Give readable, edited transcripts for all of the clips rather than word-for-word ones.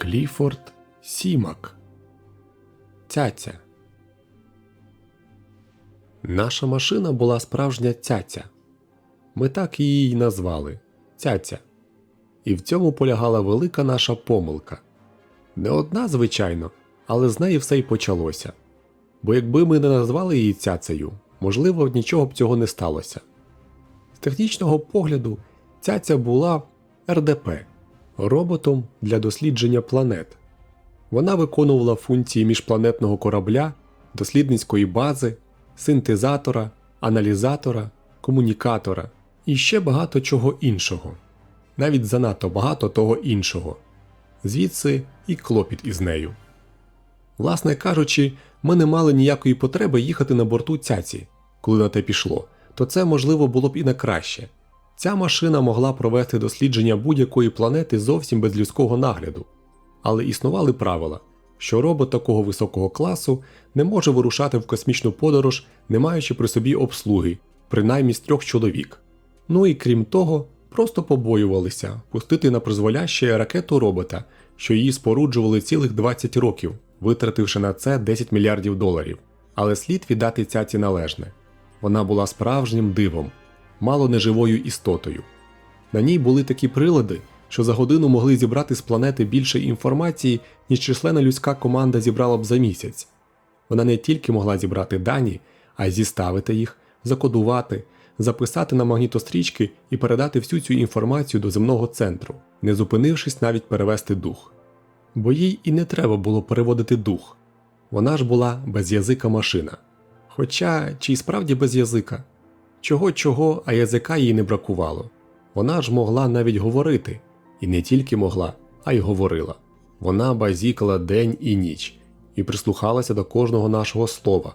Кліфорд Сімак. Цяця. Наша машина була справжня цяця. Ми так її й назвали – цяця. І в цьому полягала велика наша помилка. Не одна, звичайно, але з неї все й почалося. Бо якби ми не назвали її цяцею, можливо, нічого б цього не сталося. З технічного погляду, цяця була РДП – роботом для дослідження планет. Вона виконувала функції міжпланетного корабля, дослідницької бази, синтезатора, аналізатора, комунікатора і ще багато чого іншого. Навіть занадто багато того іншого. Звідси і клопіт із нею. Власне кажучи, ми не мали ніякої потреби їхати на борту цяці. Коли на те пішло, то це можливо було б і на краще. Ця машина могла провести дослідження будь-якої планети зовсім без людського нагляду. Але існували правила, що робот такого високого класу не може вирушати в космічну подорож, не маючи при собі обслуги, принаймні з 3 чоловік. Ну і крім того, просто побоювалися пустити на призволяще ракету робота, що її споруджували цілих 20 років, витративши на це 10 мільярдів доларів. Але слід віддати цяці належне. Вона була справжнім дивом, мало не живою істотою. На ній були такі прилади, що за годину могли зібрати з планети більше інформації, ніж численна людська команда зібрала б за місяць. Вона не тільки могла зібрати дані, а й зіставити їх, закодувати, записати на магнітострічки і передати всю цю інформацію до земного центру, не зупинившись навіть перевести дух. Бо їй і не треба було переводити дух. Вона ж була безязика машина. Хоча, чи й справді без язика? Чого-чого, а язика їй не бракувало. Вона ж могла навіть говорити. І не тільки могла, а й говорила. Вона базікала день і ніч, і прислухалася до кожного нашого слова.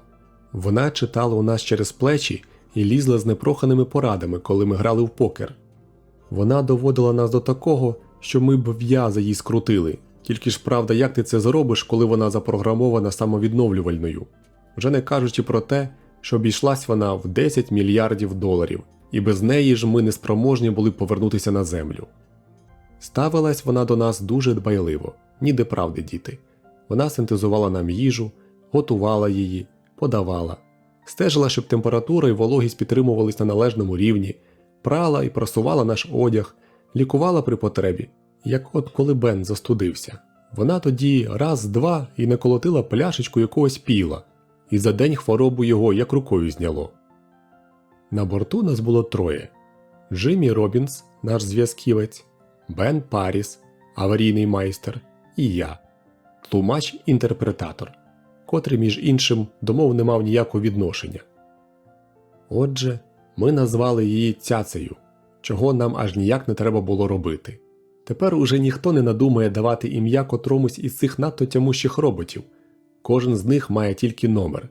Вона читала у нас через плечі і лізла з непроханими порадами, коли ми грали в покер. Вона доводила нас до такого, що ми б в'язи їй скрутили. Тільки ж правда, як ти це зробиш, коли вона запрограмована самовідновлювальною? Вже не кажучи про те, що обійшлась вона в 10 мільярдів доларів, і без неї ж ми не спроможні були повернутися на землю. Ставилась вона до нас дуже дбайливо, ніде правди, діти. Вона синтезувала нам їжу, готувала її, подавала, стежила, щоб температура і вологість підтримувались на належному рівні, прала і прасувала наш одяг, лікувала при потребі, як от коли Бен застудився. Вона тоді раз-два і наколотила пляшечку якогось піла, і за день хворобу його як рукою зняло. На борту нас було 3. Джиммі Робінс, наш зв'язківець, Бен Паріс, аварійний майстер, і я, тлумач-інтерпретатор, котрий, між іншим, до мов не мав ніякого відношення. Отже, ми назвали її цяцею, чого нам аж ніяк не треба було робити. Тепер уже ніхто не надумає давати ім'я котромусь із цих надто тямущих роботів. Кожен з них має тільки номер.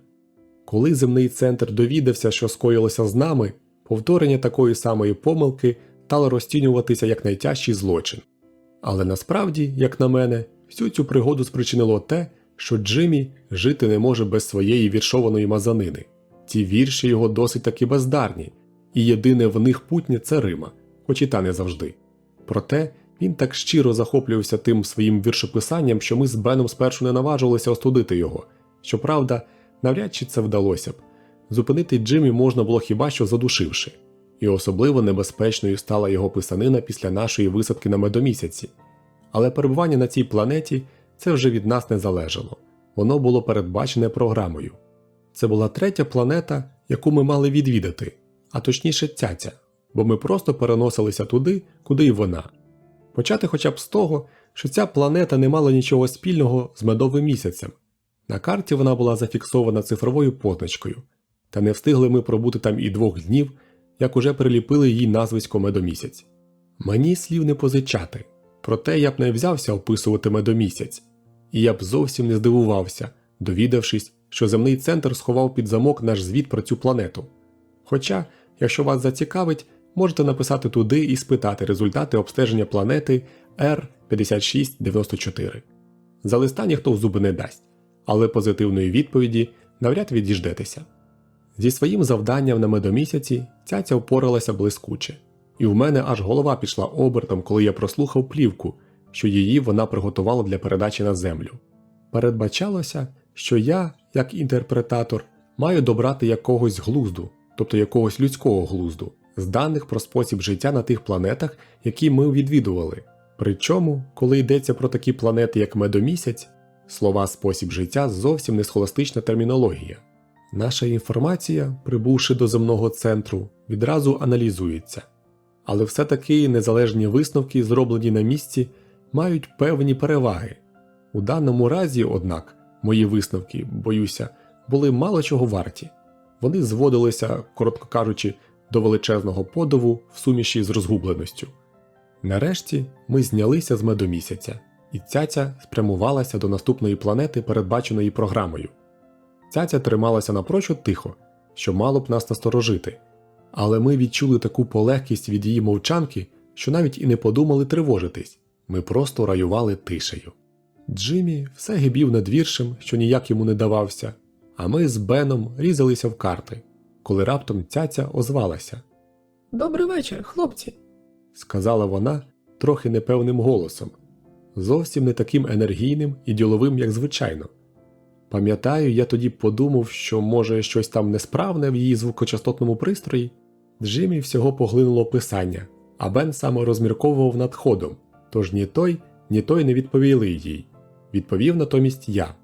Коли земний центр довідався, що скоїлося з нами, повторення такої самої помилки стало розцінюватися як найтяжчий злочин. Але насправді, як на мене, всю цю пригоду спричинило те, що Джиммі жити не може без своєї віршованої мазанини. Ці вірші його досить таки бездарні, і єдине в них путнє – це рима, хоч і та не завжди. Проте він так щиро захоплювався тим своїм віршописанням, що ми з Беном спершу не наважувалися остудити його. Щоправда, навряд чи це вдалося б. Зупинити Джиммі можна було хіба що задушивши. І особливо небезпечною стала його писанина після нашої висадки на Медомісяці. Але перебування на цій планеті – це вже від нас не залежало. Воно було передбачене програмою. Це була 3 планета, яку ми мали відвідати, а точніше цяця, бо ми просто переносилися туди, куди й вона. Почати хоча б з того, що ця планета не мала нічого спільного з Медовим місяцем. На карті вона була зафіксована цифровою позначкою, та не встигли ми пробути там і 2 днів, як уже приліпили їй назвисько Медомісяць. Мені слів не позичати, проте я б не взявся описувати Медомісяць, і я б зовсім не здивувався, довідавшись, що земний центр сховав під замок наш звіт про цю планету. Хоча, якщо вас зацікавить, можете написати туди і спитати результати обстеження планети R5694. За листа ніхто в зуби не дасть, але позитивної відповіді навряд відіждетеся. Зі своїм завданням на Медомісяці цяця впоралася блискуче. І в мене аж голова пішла обертом, коли я прослухав плівку, що її вона приготувала для передачі на Землю. Передбачалося, що я, як інтерпретатор, маю добрати якогось глузду, тобто якогось людського глузду, з даних про спосіб життя на тих планетах, які ми відвідували. Причому, коли йдеться про такі планети, як Медомісяць, слова «спосіб життя» зовсім не схоластична термінологія. Наша інформація, прибувши до земного центру, відразу аналізується. Але все-таки незалежні висновки, зроблені на місці, мають певні переваги. У даному разі, однак, мої висновки, боюся, були мало чого варті. Вони зводилися, коротко кажучи, до величезного подиву в суміші з розгубленістю. Нарешті ми знялися з Медомісяця, і Цяця спрямувалася до наступної планети, передбаченої програмою. Цяця трималася напрочуд тихо, що мало б нас насторожити, але ми відчули таку полегкість від її мовчанки, що навіть і не подумали тривожитись, ми просто раювали тишею. Джиммі все гибів над віршем, що ніяк йому не давався, а ми з Беном різалися в карти, коли раптом Цяця озвалася. «Добрий вечір, хлопці!» – сказала вона трохи непевним голосом, зовсім не таким енергійним і діловим, як звичайно. Пам'ятаю, я тоді подумав, що може щось там несправне в її звукочастотному пристрої. Джиммі всього поглинуло писання, а Бен саме розмірковував над ходом, тож ні той не відповіли їй. Відповів натомість я.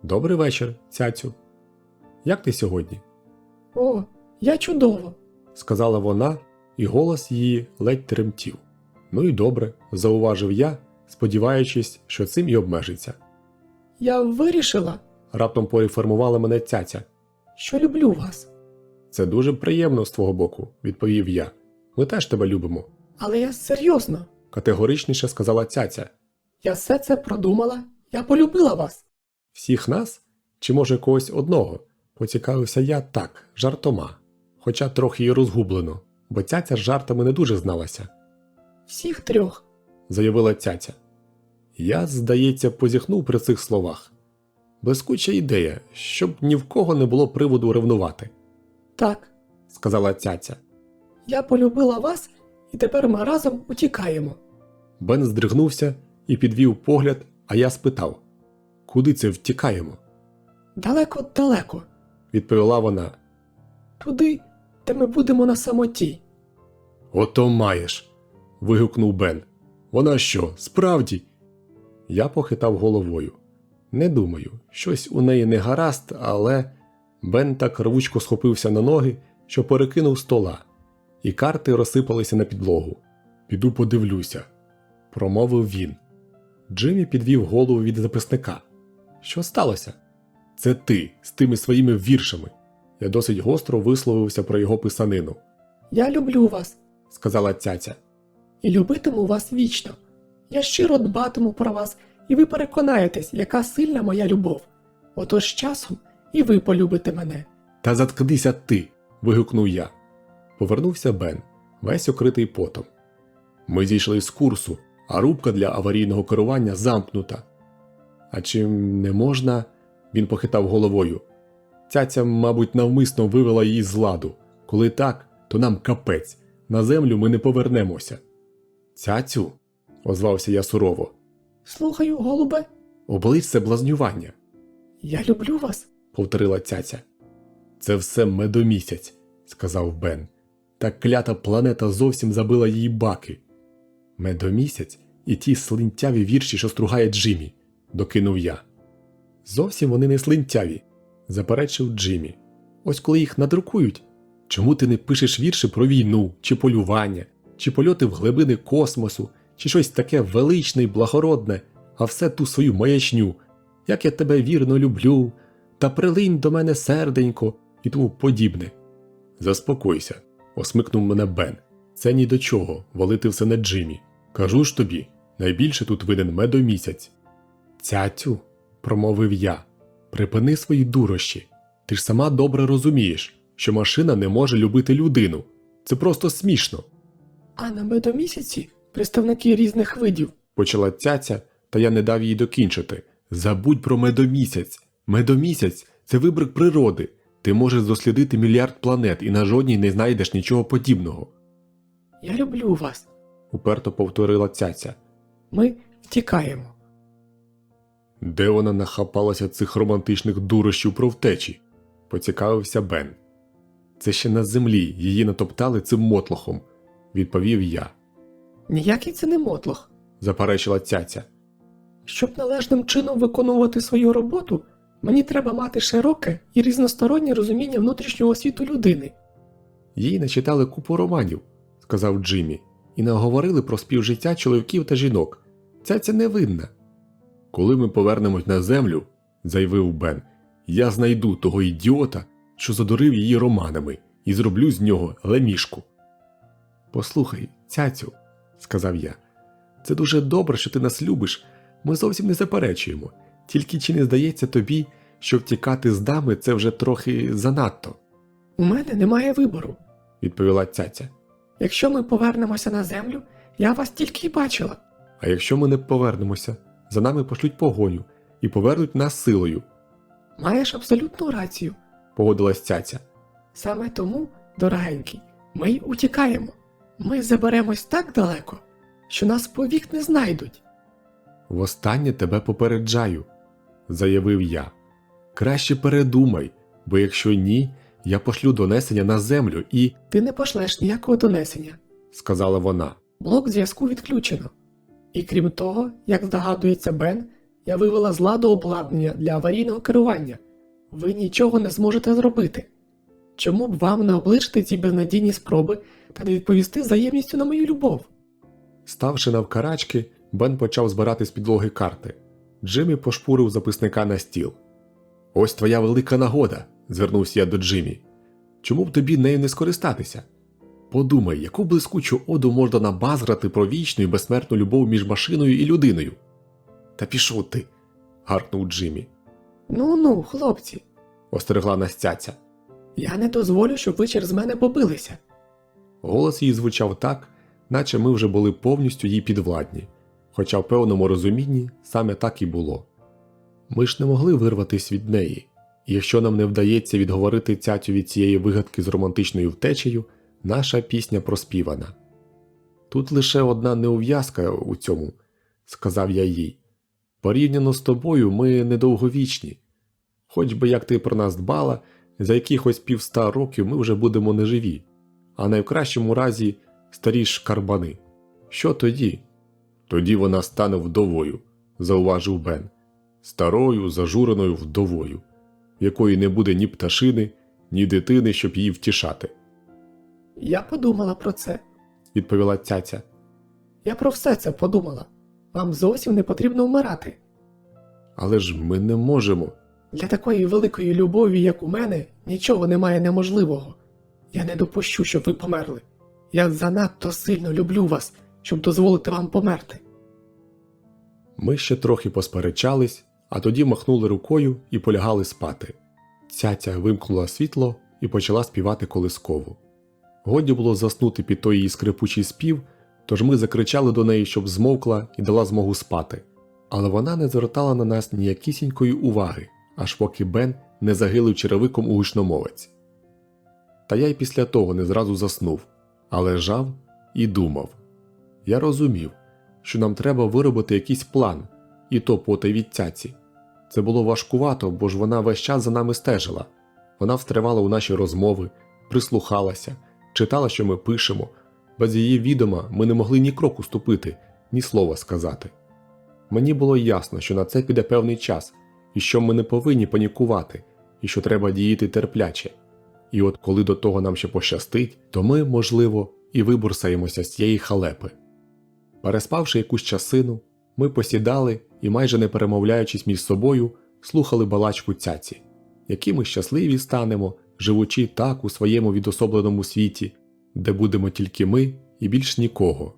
«Добрий вечір, Цяцю. Як ти сьогодні?» «О, я чудово!» – сказала вона, і голос її ледь тремтів. «Ну і добре», – зауважив я, сподіваючись, що цим і обмежиться. «Я вирішила», – раптом поінформувала мене Цяця, «що люблю вас». «Це дуже приємно з твого боку», – відповів я. «Ми теж тебе любимо». «Але я серйозно», – категоричніше сказала Цяця. «Я все це продумала, я полюбила вас». «Всіх нас? Чи може когось одного?» – поцікавився я так, жартома, хоча трохи й розгублено, бо Цяця з жартами не дуже зналася. «Всіх трьох», – заявила Цяця. Я, здається, позіхнув при цих словах. Блискуча ідея, щоб ні в кого не було приводу ревнувати. «Так», – сказала Цяця. «я полюбила вас, і тепер ми разом утікаємо». Бен здригнувся і підвів погляд, а я спитав. «Куди це втікаємо?» «Далеко-далеко», – відповіла вона. «туди, де ми будемо на самоті». «Ото маєш!» – вигукнув Бен. «Вона що, справді?» Я похитав головою. Не думаю, щось у неї не гаразд, але… Бен так рвучко схопився на ноги, що перекинув стола, і карти розсипалися на підлогу. «Піду подивлюся», – промовив він. Джиммі підвів голову від записника. «Що сталося?» «Це ти, з тими своїми віршами». Я досить гостро висловився про його писанину. «Я люблю вас», – сказала Цяця. «і любитиму вас вічно. Я щиро дбатиму про вас, і ви переконаєтесь, яка сильна моя любов. Отож з часом і ви полюбите мене». «Та заткнися ти!» – вигукнув я. Повернувся Бен, весь окритий потом. «Ми зійшли з курсу, а рубка для аварійного керування замкнута». «А чи не можна?» – він похитав головою. «Цяця, мабуть, навмисно вивела її з ладу. Коли так, то нам капець. На землю ми не повернемося». «Цяцю?» – озвався я сурово. «Слухаю, голубе». «Облич це блазнювання». «Я люблю вас», – повторила Цяця. «Це все Медомісяць», – сказав Бен. «Та клята планета зовсім забила її баки». «Медомісяць і ті слинтяві вірші, що стругає Джиммі», – докинув я. «Зовсім вони не слинтяві», – заперечив Джиммі. «Ось коли їх надрукують, чому ти не пишеш вірші про війну, чи полювання, чи польоти в глибини космосу, чи щось таке величне й благородне, а все ту свою маячню, як я тебе вірно люблю, та прилинь до мене серденько і тому подібне». «Заспокойся», – осмикнув мене Бен. «Це ні до чого, валити все на Джиммі. Кажу ж тобі, найбільше тут винен Медомісяць». «Цяцю», – промовив я, – «припини свої дурощі. Ти ж сама добре розумієш, що машина не може любити людину. Це просто смішно». «А на Медомісяці представники різних видів», – почала Цяця, та я не дав їй докінчити. «Забудь про Медомісяць. Медомісяць – це вибрик природи. Ти можеш дослідити мільярд планет і на жодній не знайдеш нічого подібного». «Я люблю вас», – уперто повторила Цяця. «Ми Втікаємо. Де вона нахапалася цих романтичних дурощів про втечі? Поцікавився Бен. Це ще на землі її натоптали цим мотлохом, відповів я. Ніякий це не мотлох. Заперечила цяця. Щоб належним чином виконувати свою роботу, мені треба мати широке і різностороннє розуміння внутрішнього світу людини. Їй начитали купу романів, сказав Джиммі, і наговорили про співжиття чоловіків та жінок. Цяця невинна. Коли ми повернемось на землю, заявив Бен, я знайду того ідіота, що задурив її романами, і зроблю з нього лемішку. Послухай, цяцю, сказав я, це дуже добре, що ти нас любиш, ми зовсім не заперечуємо. Тільки чи не здається тобі, що втікати з дами – це вже трохи занадто? У мене немає вибору. Відповіла цяця. Якщо ми повернемося на землю, я вас тільки й бачила. А якщо ми не повернемося, за нами пошлють погоню і повернуть нас силою. Маєш абсолютну рацію. Погодилась цяця. Саме тому, дорогенький, ми й утікаємо. Ми заберемось так далеко, що нас повік не знайдуть. Востаннє тебе попереджаю, заявив я. Краще передумай, бо якщо ні, я пошлю донесення на землю і... Ти не пошлеш ніякого донесення. сказала вона. Блок зв'язку відключено. І крім того, як здогадується Бен, я вивела з ладу обладнання для аварійного керування. Ви нічого не зможете зробити. Чому б вам не облишити ці безнадійні спроби та не відповісти взаємністю на мою любов? Ставши навкарачки, Бен почав збирати з підлоги карти. Джиммі пошпурив записника на стіл. «Ось твоя велика нагода», – звернувся я до Джиммі. «Чому б тобі нею не скористатися? Подумай, яку блискучу оду можна набазграти про вічну і безсмертну любов між машиною і людиною». «Та пішов ти», – гаркнув Джиммі. Ну-ну, хлопці, – остерегла нас цяця. я не дозволю, щоб ви через мене побилися. Голос її звучав так, наче ми вже були повністю їй підвладні, хоча в певному розумінні саме так і було. Ми ж не могли вирватися від неї, і якщо нам не вдається відговорити цяцю від цієї вигадки з романтичною втечею, наша пісня проспівана. «Тут лише одна неув'язка у цьому», – сказав я їй. «Порівняно з тобою ми недовговічні. Хоч би як ти про нас дбала, за якихось 500 років ми вже будемо неживі, а найкращому разі старі шкарбани. Що тоді?» «Тоді вона стане вдовою», – зауважив Бен. «Старою, зажуреною вдовою, в якої не буде ні пташини, ні дитини, щоб її втішати». Я подумала про це. Відповіла цяця. Я про все це подумала. Вам зовсім не потрібно вмирати. «Але ж ми не можемо». Для такої великої любові, як у мене, нічого немає неможливого. Я не допущу, щоб ви померли. Я занадто сильно люблю вас, щоб дозволити вам померти. Ми ще трохи посперечались, а тоді махнули рукою і полягали спати. Цяця вимкнула світло і почала співати колискову. Годі було заснути під той її скрипучий спів, тож ми закричали до неї, щоб змовкла і дала змогу спати. Але вона не звертала на нас ніякісінької уваги, аж поки Бен не загилив черевиком у гучномовець. Та я й після того не зразу заснув, а лежав і думав. Я розумів, що нам треба виробити якийсь план, і то потай від цяці. Це було важкувато, бо ж вона весь час за нами стежила. Вона встривала у наші розмови, прислухалася, читала, що ми пишемо. Без її відома ми не могли ні кроку ступити, ні слова сказати. Мені було ясно, що на це піде певний час, і що ми не повинні панікувати, і що треба діяти терпляче. І от коли до того нам ще пощастить, то ми, можливо, і виборсаємося з цієї халепи. Переспавши якусь часину, ми посідали і, майже не перемовляючись між собою, слухали балачку цяці, які ми щасливі станемо, живучи так у своєму відособленому світі, де будемо тільки ми і більш нікого,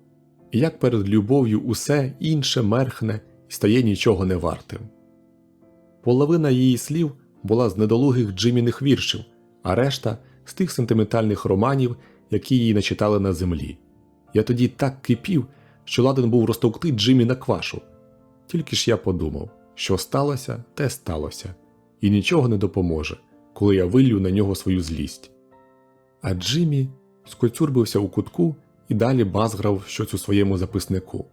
і як перед любов'ю усе інше мерхне і стає нічого не вартим. Половина її слів була з недолугих Джимміних віршів, а решта – з тих сентиментальних романів, які їй начитали на землі. Я тоді так кипів, що ладен був розтовкти Джиммі на квашу. Тільки ж я подумав, що сталося, те сталося, і нічого не допоможе, коли я виллю на нього свою злість. А Джиммі скоцюрбився у кутку і далі базграв щось у своєму записнику.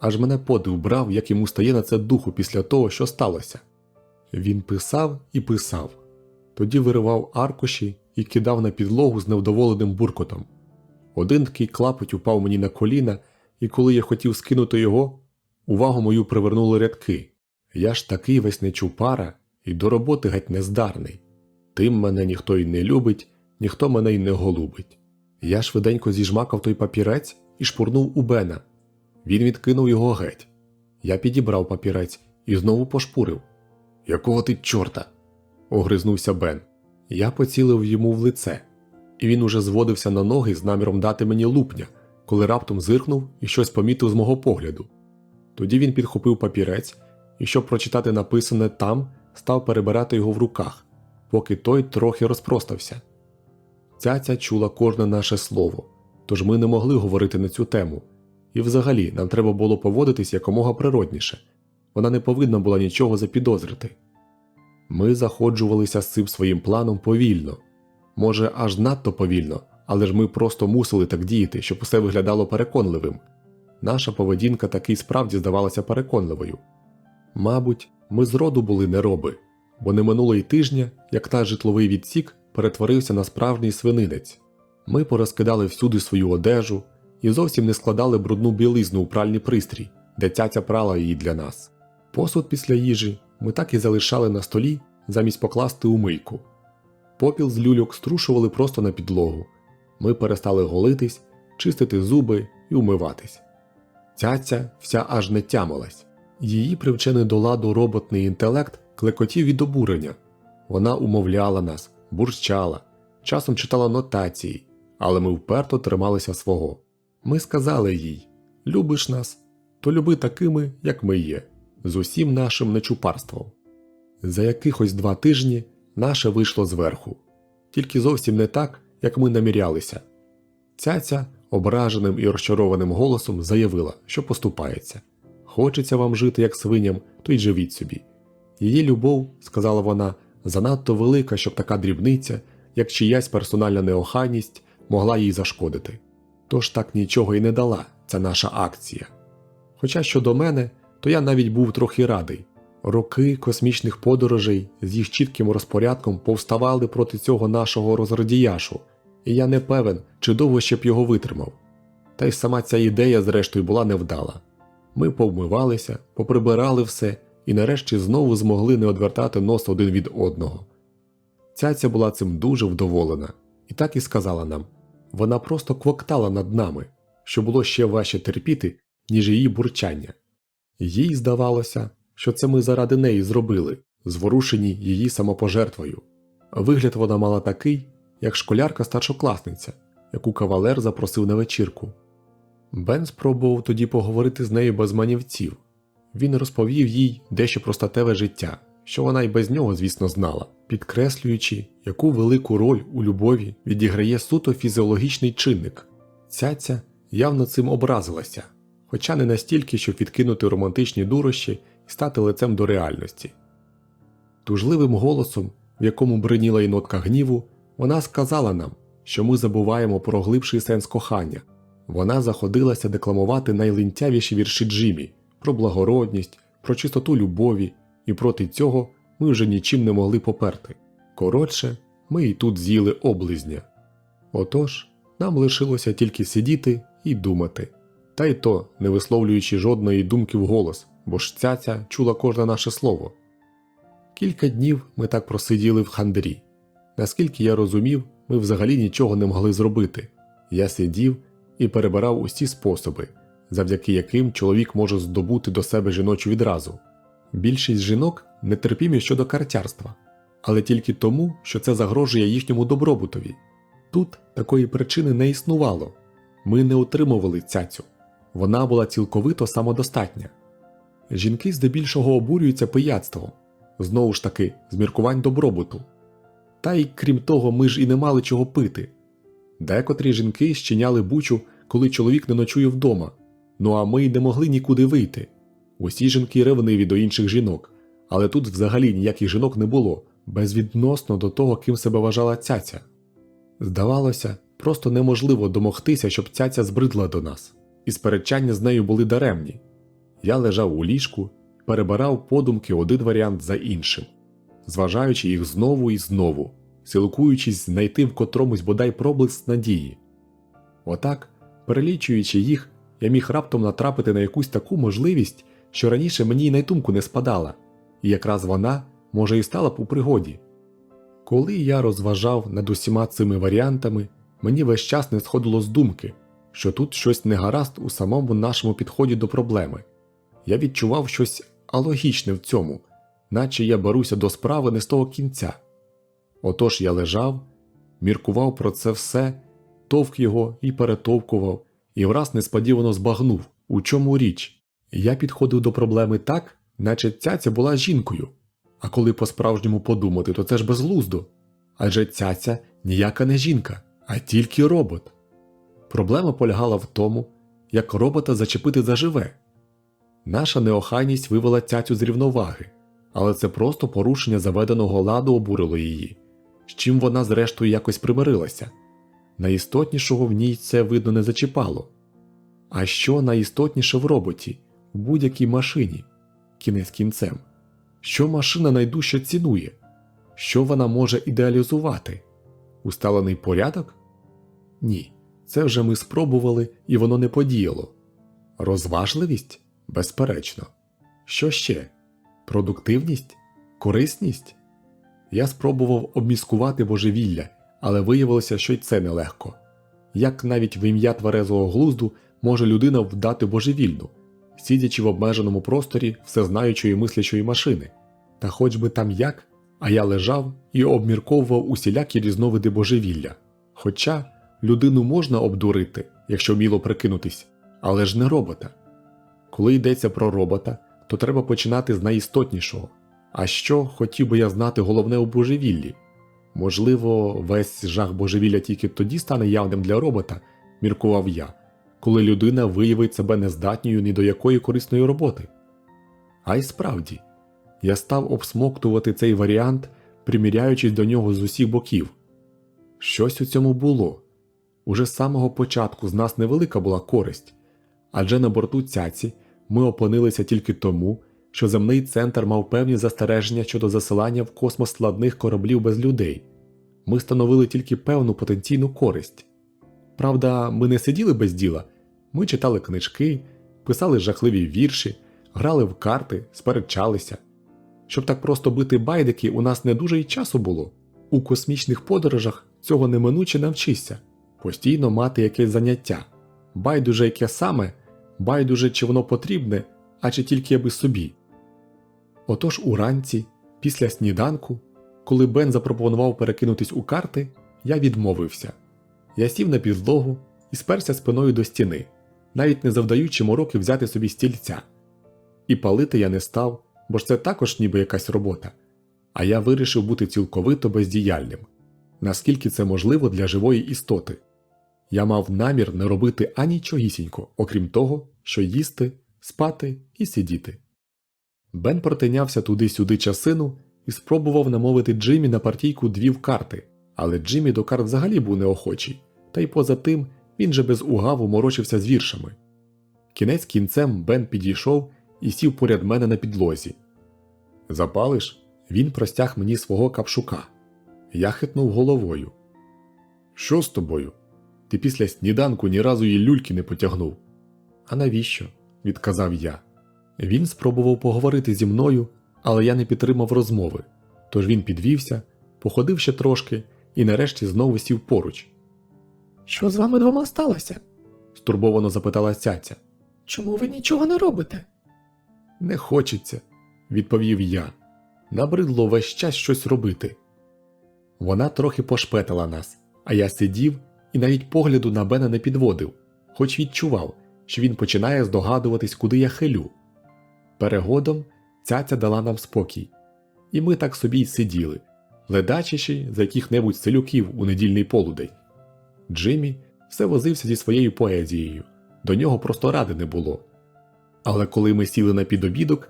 Аж мене подив брав, як йому стає на це духу після того, що сталося. Він писав і писав. Тоді виривав аркуші і кидав на підлогу з невдоволеним буркотом. Один такий клапоть упав мені на коліна, і коли я хотів скинути його, увагу мою привернули рядки. Я ж такий весь нечупара і до роботи геть нездарний. Тим мене ніхто й не любить, ніхто мене й не голубить. Я швиденько зіжмакав той папірець і шпурнув у Бена. Він відкинув його геть. Я підібрав папірець і знову пошпурив. «Якого ти чорта?» – огризнувся Бен. Я поцілив йому в лице, і він уже зводився на ноги з наміром дати мені лупня, коли раптом зиркнув і щось помітив з мого погляду. Тоді він підхопив папірець і, щоб прочитати написане там, став перебирати його в руках, поки той трохи розпростався. Цяця чула кожне наше слово, тож ми не могли говорити на цю тему. І взагалі нам треба було поводитись якомога природніше. Вона не повинна була нічого запідозрити. Ми заходжувалися з цим своїм планом повільно. Може, аж надто повільно, але ж ми просто мусили так діяти, щоб усе виглядало переконливим. Наша поведінка таки справді здавалася переконливою. Мабуть, ми зроду були нероби, бо не минуло й тижня, як наш житловий відсік перетворився на справжній свининець. Ми порозкидали всюди свою одежу і зовсім не складали брудну білизну у пральний пристрій, де цяця прала її для нас. Посуд після їжі ми так і залишали на столі, замість покласти у мийку. Попіл з люльок струшували просто на підлогу. Ми перестали голитись, чистити зуби і умиватись. Цяця вся аж не тямилась. Її привчений до ладу роботний інтелект клекотів від обурення. Вона умовляла нас, бурчала, часом читала нотації, але ми вперто трималися свого. Ми сказали їй: «Любиш нас, то люби такими, як ми є, з усім нашим нечупарством». За якихось 2 тижні наше вийшло зверху. Тільки зовсім не так, як ми намірялися. Цяця ображеним і розчарованим голосом заявила, що поступається. «Хочеться вам жити, як свиням, то й живіть собі. Її любов, – сказала вона, – занадто велика, щоб така дрібниця, як чиясь персональна неохайність, могла їй зашкодити. Тож так нічого й не дала ця наша акція. Хоча щодо мене, то я навіть був трохи радий. Роки космічних подорожей з їх чітким розпорядком повставали проти цього нашого розрадіяшу, і я не певен, чи довго ще б його витримав. Та й сама ця ідея, зрештою, була невдала. Ми повмивалися, поприбирали все і нарешті знову змогли не одвертати нос один від одного. Цяця була цим дуже вдоволена, і так і сказала нам. Вона просто квоктала над нами, що було ще важче терпіти, ніж її бурчання. Їй здавалося, що це ми заради неї зробили, зворушені її самопожертвою. Вигляд вона мала такий, як школярка-старшокласниця, яку кавалер запросив на вечірку. Бен спробував тоді поговорити з нею без манівців. Він розповів їй дещо про статеве життя, що вона й без нього, звісно, знала, підкреслюючи, яку велику роль у любові відіграє суто фізіологічний чинник. Цяця явно цим образилася, хоча не настільки, щоб відкинути романтичні дурощі і стати лицем до реальності. Тужливим голосом, в якому бриніла й нотка гніву, вона сказала нам, що ми забуваємо про глибший сенс кохання. Вона заходилася декламувати найлинтявіші вірші Джиммі про благородність, про чистоту любові, і проти цього ми вже нічим не могли поперти. Коротше, ми і тут з'їли облизня. Отож, нам лишилося тільки сидіти і думати. Та й то, не висловлюючи жодної думки вголос, бо ж цяця чула кожне наше слово. Кілька днів ми так просиділи в хандрі. Наскільки я розумів, ми взагалі нічого не могли зробити. Я сидів і перебирав усі способи, завдяки яким чоловік може здобути до себе жіночу відразу. Більшість жінок нетерпімі щодо картярства, але тільки тому, що це загрожує їхньому добробутові. Тут такої причини не існувало. Ми не утримували цяцю. Вона була цілковито самодостатня. Жінки здебільшого обурюються пияцтвом, знову ж таки, з міркувань добробуту. Та й крім того, ми ж і не мали чого пити. Декотрі жінки щиняли бучу, коли чоловік не ночує вдома, ну а ми й не могли нікуди вийти. Усі жінки ревниві до інших жінок, але тут взагалі ніяких жінок не було, безвідносно до того, ким себе вважала цяця. Здавалося, просто неможливо домогтися, щоб цяця збридла до нас, і сперечання з нею були даремні. Я лежав у ліжку, перебирав подумки один варіант за іншим, зважаючи їх знову і знову, силкуючись знайти в котромусь бодай проблиск надії. Отак, перелічуючи їх, я міг раптом натрапити на якусь таку можливість, що раніше мені й на й думку не спадала, і якраз вона, може, і стала б у пригоді. Коли я розважав над усіма цими варіантами, мені весь час не сходило з думки, що тут щось негаразд у самому нашому підході до проблеми. Я відчував щось алогічне в цьому, наче я беруся до справи не з того кінця. Отож я лежав, міркував про це все, товк його і перетовкував, і враз несподівано збагнув, у чому річ. Я підходив до проблеми так, наче цяця була жінкою. А коли по-справжньому подумати, то це ж безглуздо. Адже цяця ніяка не жінка, а тільки робот. Проблема полягала в тому, як робота зачепити заживе. Наша неохайність вивела цяцю з рівноваги, але це просто порушення заведеного ладу обурило її, з чим вона зрештою якось примирилася. Найістотнішого в ній це, видно, не зачіпало. А що найістотніше в роботі, в будь-якій машині? Кінець кінцем. Що машина найдужче цінує? Що вона може ідеалізувати? Усталений порядок? Ні, це вже ми спробували, і воно не подіяло. Розважливість? Безперечно. Що ще? Продуктивність? Корисність? Я спробував обміскувати божевілля, але виявилося, що й це нелегко. Як навіть в ім'я тверезого глузду може людина вдати божевільну, сидячи в обмеженому просторі всезнаючої мислячої машини? Та хоч би там як, а я лежав і обмірковував усілякі різновиди божевілля. Хоча людину можна обдурити, якщо вміло прикинутись, але ж не робота. Коли йдеться про робота, то треба починати з найістотнішого. А що, хотів би я знати головне у божевіллі? Можливо, весь жах божевілля тільки тоді стане явним для робота, міркував я, коли людина виявить себе нездатньою ні до якої корисної роботи. А й справді, я став обсмоктувати цей варіант, приміряючись до нього з усіх боків. Щось у цьому було. Уже з самого початку з нас невелика була користь, адже на борту цяці ми опинилися тільки тому, що земний центр мав певні застереження щодо засилання в космос складних кораблів без людей. Ми становили тільки певну потенційну користь. Правда, ми не сиділи без діла, ми читали книжки, писали жахливі вірші, грали в карти, сперечалися. Щоб так просто бити байдики, у нас не дуже й часу було. У космічних подорожах цього неминуче навчишся. Постійно мати якесь заняття. Байдуже яке саме, байдуже чи воно потрібне, а чи тільки аби собі. Отож уранці, після сніданку, коли Бен запропонував перекинутись у карти, я відмовився. Я сів на підлогу і сперся спиною до стіни, навіть не завдаючи мороки взяти собі стільця. І палити я не став, бо ж це також ніби якась робота. А я вирішив бути цілковито бездіяльним, наскільки це можливо для живої істоти. Я мав намір не робити анічогісінько, окрім того, що їсти, спати і сидіти. Бен протинявся туди-сюди часину і спробував намовити Джиммі на партійку 2 в карти, але Джиммі до карт взагалі був неохочий, та й поза тим він же без угаву морочився з віршами. Кінець кінцем Бен підійшов і сів поряд мене на підлозі. «Запалиш?» Він простяг мені свого капшука. Я хитнув головою. «Що з тобою? Ти після сніданку ні разу її люльки не потягнув». «А навіщо?» – відказав я. Він спробував поговорити зі мною, але я не підтримав розмови. Тож він підвівся, походив ще трошки і нарешті знову сів поруч. Що з вами двома сталося? Стурбовано запитала цяця. Чому ви нічого не робите? Не хочеться, відповів я. Набридло весь час щось робити. Вона трохи пошпетила нас, а я сидів і навіть погляду на Бена не підводив, хоч відчував, що він починає здогадуватись, куди я хилю. Перегодом цяця дала нам спокій, і ми так собі й сиділи, ледачачи за яких-небудь селюків у недільний полудень. Джиммі все возився зі своєю поезією, до нього просто ради не було. Але коли ми сіли на підобідок,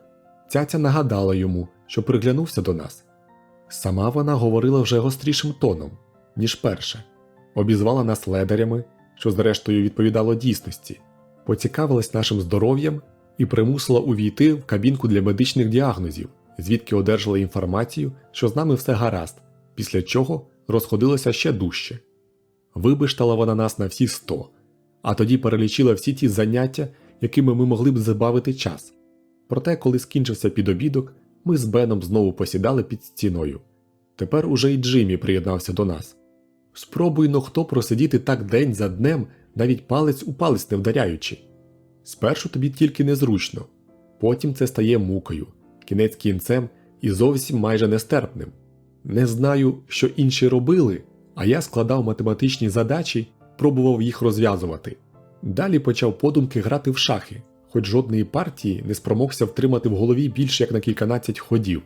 цяця нагадала йому, що приглянувся до нас. Сама вона говорила вже гострішим тоном, ніж перше. Обізвала нас ледарями, що зрештою відповідало дійсності, поцікавилась нашим здоров'ям і примусила увійти в кабінку для медичних діагнозів, звідки одержала інформацію, що з нами все гаразд, після чого розходилося ще дужче. Вибиштала вона нас на всі 100, а тоді перелічила всі ті заняття, якими ми могли б забавити час. Проте, коли скінчився підобідок, ми з Беном знову посідали під стіною. Тепер уже і Джиммі приєднався до нас. Спробуй-но хто просидіти так день за днем, навіть палець у палець не вдаряючи. Спершу тобі тільки незручно, потім це стає мукою, кінець кінцем і зовсім майже нестерпним. Не знаю, що інші робили, а я складав математичні задачі, пробував їх розв'язувати. Далі почав подумки грати в шахи, хоч жодної партії не спромогся втримати в голові більше як на кільканадцять ходів.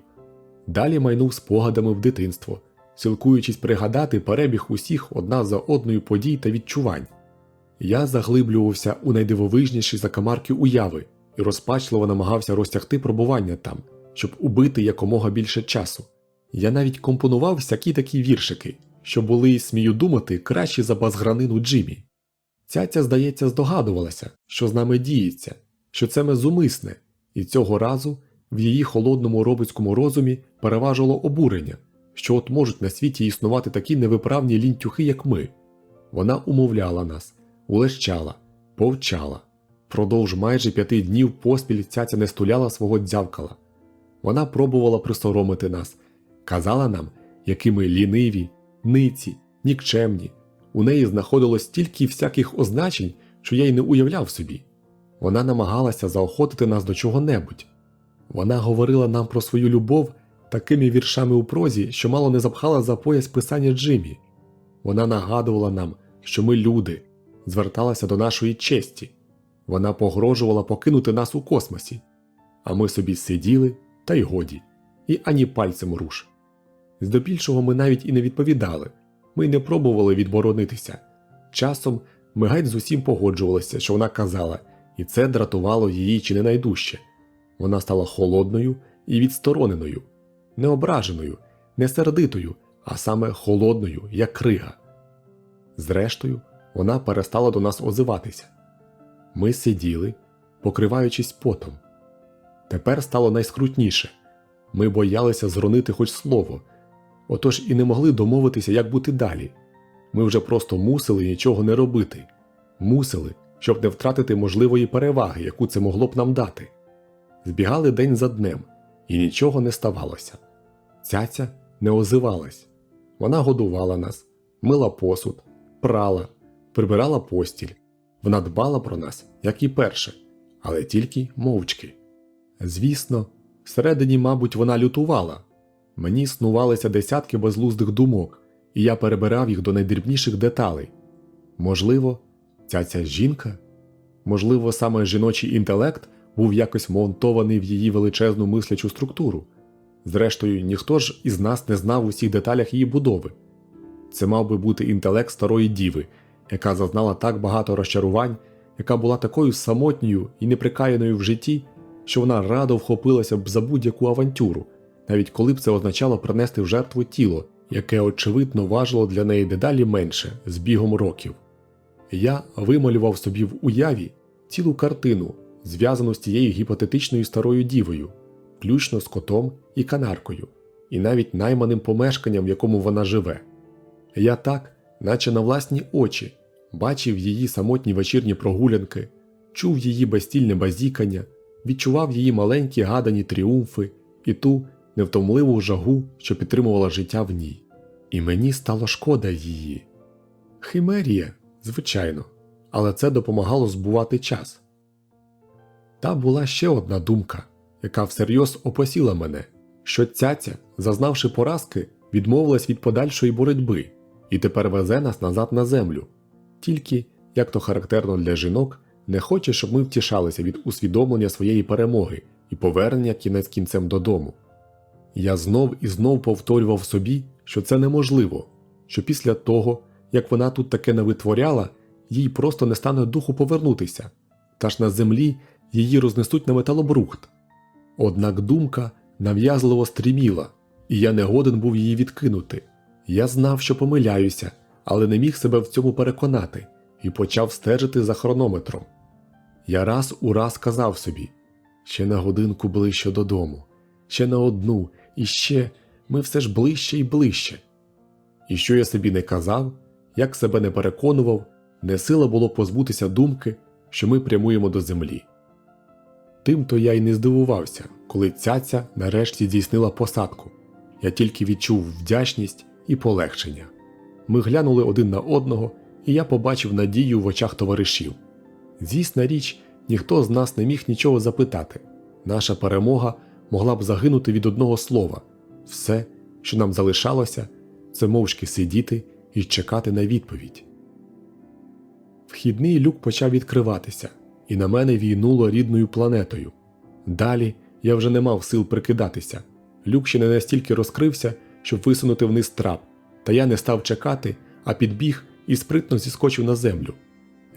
Далі майнув спогадами в дитинство, силкуючись пригадати перебіг усіх одна за одною подій та відчувань. Я заглиблювався у найдивовижніші закамарки уяви і розпачливо намагався розтягти пробування там, щоб убити якомога більше часу. Я навіть компонував всякі такі віршики, що були, смію думати, кращі за базгранину Джиммі. Цяця, здається, здогадувалася, що з нами діється, що це ми зумисне, і цього разу в її холодному робицькому розумі переважило обурення, що от можуть на світі існувати такі невиправні лінтюхи, як ми. Вона умовляла нас, улещала, повчала. Впродовж майже 5 днів поспіль цяця не стуляла свого дзявкала. Вона пробувала присоромити нас, казала нам, які ми ліниві, ниці, нікчемні. У неї знаходилось стільки всяких означень, що я й не уявляв собі. Вона намагалася заохотити нас до чого-небудь. Вона говорила нам про свою любов такими віршами у прозі, що мало не запхала за пояс писання Джиммі. Вона нагадувала нам, що ми люди, зверталася до нашої честі. Вона погрожувала покинути нас у космосі. А ми собі сиділи, та й годі, і ані пальцем руш. Здебільшого ми навіть і не відповідали, ми й не пробували відборонитися. Часом ми геть з усім погоджувалися, що вона казала, і це дратувало її чи не найдужче. Вона стала холодною і відстороненою, не ображеною, не сердитою, а саме холодною, як крига. Зрештою, вона перестала до нас озиватися. Ми сиділи, покриваючись потом. Тепер стало найскрутніше. Ми боялися зронити хоч слово, отож і не могли домовитися, як бути далі. Ми вже просто мусили нічого не робити. Мусили, щоб не втратити можливої переваги, яку це могло б нам дати. Збігали день за днем, і нічого не ставалося. Цяця не озивалась. Вона годувала нас, мила посуд, прала, прибирала постіль. Вона дбала про нас, як і перше, але тільки мовчки. Звісно, всередині, мабуть, вона лютувала. Мені снувалися десятки безглуздих думок, і я перебирав їх до найдрібніших деталей. Можливо, ця жінка? Можливо, саме жіночий інтелект був якось вмонтований в її величезну мислячу структуру. Зрештою, ніхто ж із нас не знав усіх деталях її будови. Це мав би бути інтелект старої діви, яка зазнала так багато розчарувань, яка була такою самотньою і неприкаяною в житті, що вона радо вхопилася б за будь-яку авантюру, навіть коли б це означало принести в жертву тіло, яке, очевидно, важило для неї дедалі менше з бігом років. Я вималював собі в уяві цілу картину, зв'язану з цією гіпотетичною старою дівою, включно з котом і канаркою, і навіть найманим помешканням, в якому вона живе. Я так, наче на власні очі, бачив її самотні вечірні прогулянки, чув її безстільне базікання, відчував її маленькі гадані тріумфи і ту невтомливу жагу, що підтримувала життя в ній. І мені стало шкода її. Химерія, звичайно, але це допомагало збувати час. Та була ще одна думка, яка всерйоз опосіла мене, що цяця, зазнавши поразки, відмовилась від подальшої боротьби і тепер везе нас назад на землю. Тільки, як то характерно для жінок, не хоче, щоб ми втішалися від усвідомлення своєї перемоги і повернення кінець кінцем додому. Я знов і знов повторював собі, що це неможливо, що після того, як вона тут таке навитворяла, їй просто не стане духу повернутися, та ж на землі її рознесуть на металобрухт. Однак думка нав'язливо стріміла, і я не годен був її відкинути. Я знав, що помиляюся, але не міг себе в цьому переконати, і почав стежити за хронометром. Я раз у раз казав собі, Ще на годинку ближче додому, ще на одну, і ще ми все ж ближче і ближче. І що я собі не казав, як себе не переконував, не сила було позбутися думки, що ми прямуємо до землі. Тим-то я й не здивувався, коли цяця нарешті здійснила посадку. Я тільки відчув вдячність і полегшення. Ми глянули один на одного, і я побачив надію в очах товаришів. Звісна річ, ніхто з нас не міг нічого запитати. Наша перемога могла б загинути від одного слова. Все, що нам залишалося, це мовчки сидіти і чекати на відповідь. Вхідний люк почав відкриватися, і на мене війнуло рідною планетою. Далі я вже не мав сил прикидатися. Люк ще не настільки розкрився, щоб висунути вниз трап, та я не став чекати, а підбіг і спритно зіскочив на землю.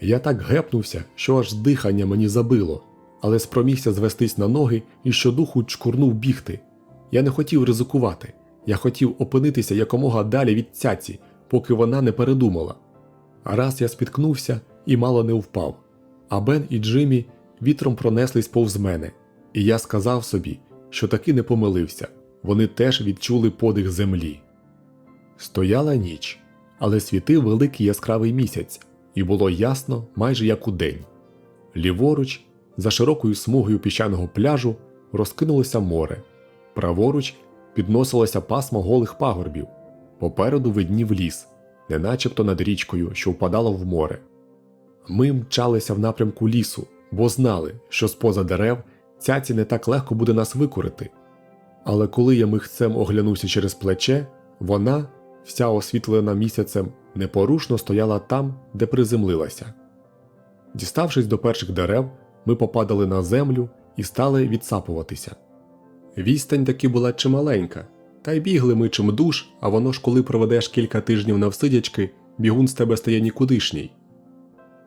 Я так гепнувся, що аж дихання мені забило, але спромігся звестись на ноги і щодуху чкурнув бігти. Я не хотів ризикувати, я хотів опинитися якомога далі від цяці, поки вона не передумала. А раз я спіткнувся і мало не впав, а Бен і Джиммі вітром пронеслись повз мене, і я сказав собі, що таки не помилився, вони теж відчули подих землі. Стояла ніч, але світив великий яскравий місяць, і було ясно майже як удень. Ліворуч, за широкою смугою піщаного пляжу, розкинулося море. Праворуч підносилася пасма голих пагорбів. Попереду виднів ліс, неначебто над річкою, що впадала в море. Ми мчалися в напрямку лісу, бо знали, що з-поза дерев цяці не так легко буде нас викурити. Але коли я михцем оглянувся через плече, вона, вся освітлена місяцем, непорушно стояла там, де приземлилася. Діставшись до перших дерев, ми попадали на землю і стали відсапуватися. Відстань таки була чималенька, та й бігли ми чимдуж, а воно ж коли проведеш кілька тижнів навсидячки, бігун з тебе стає нікудишній.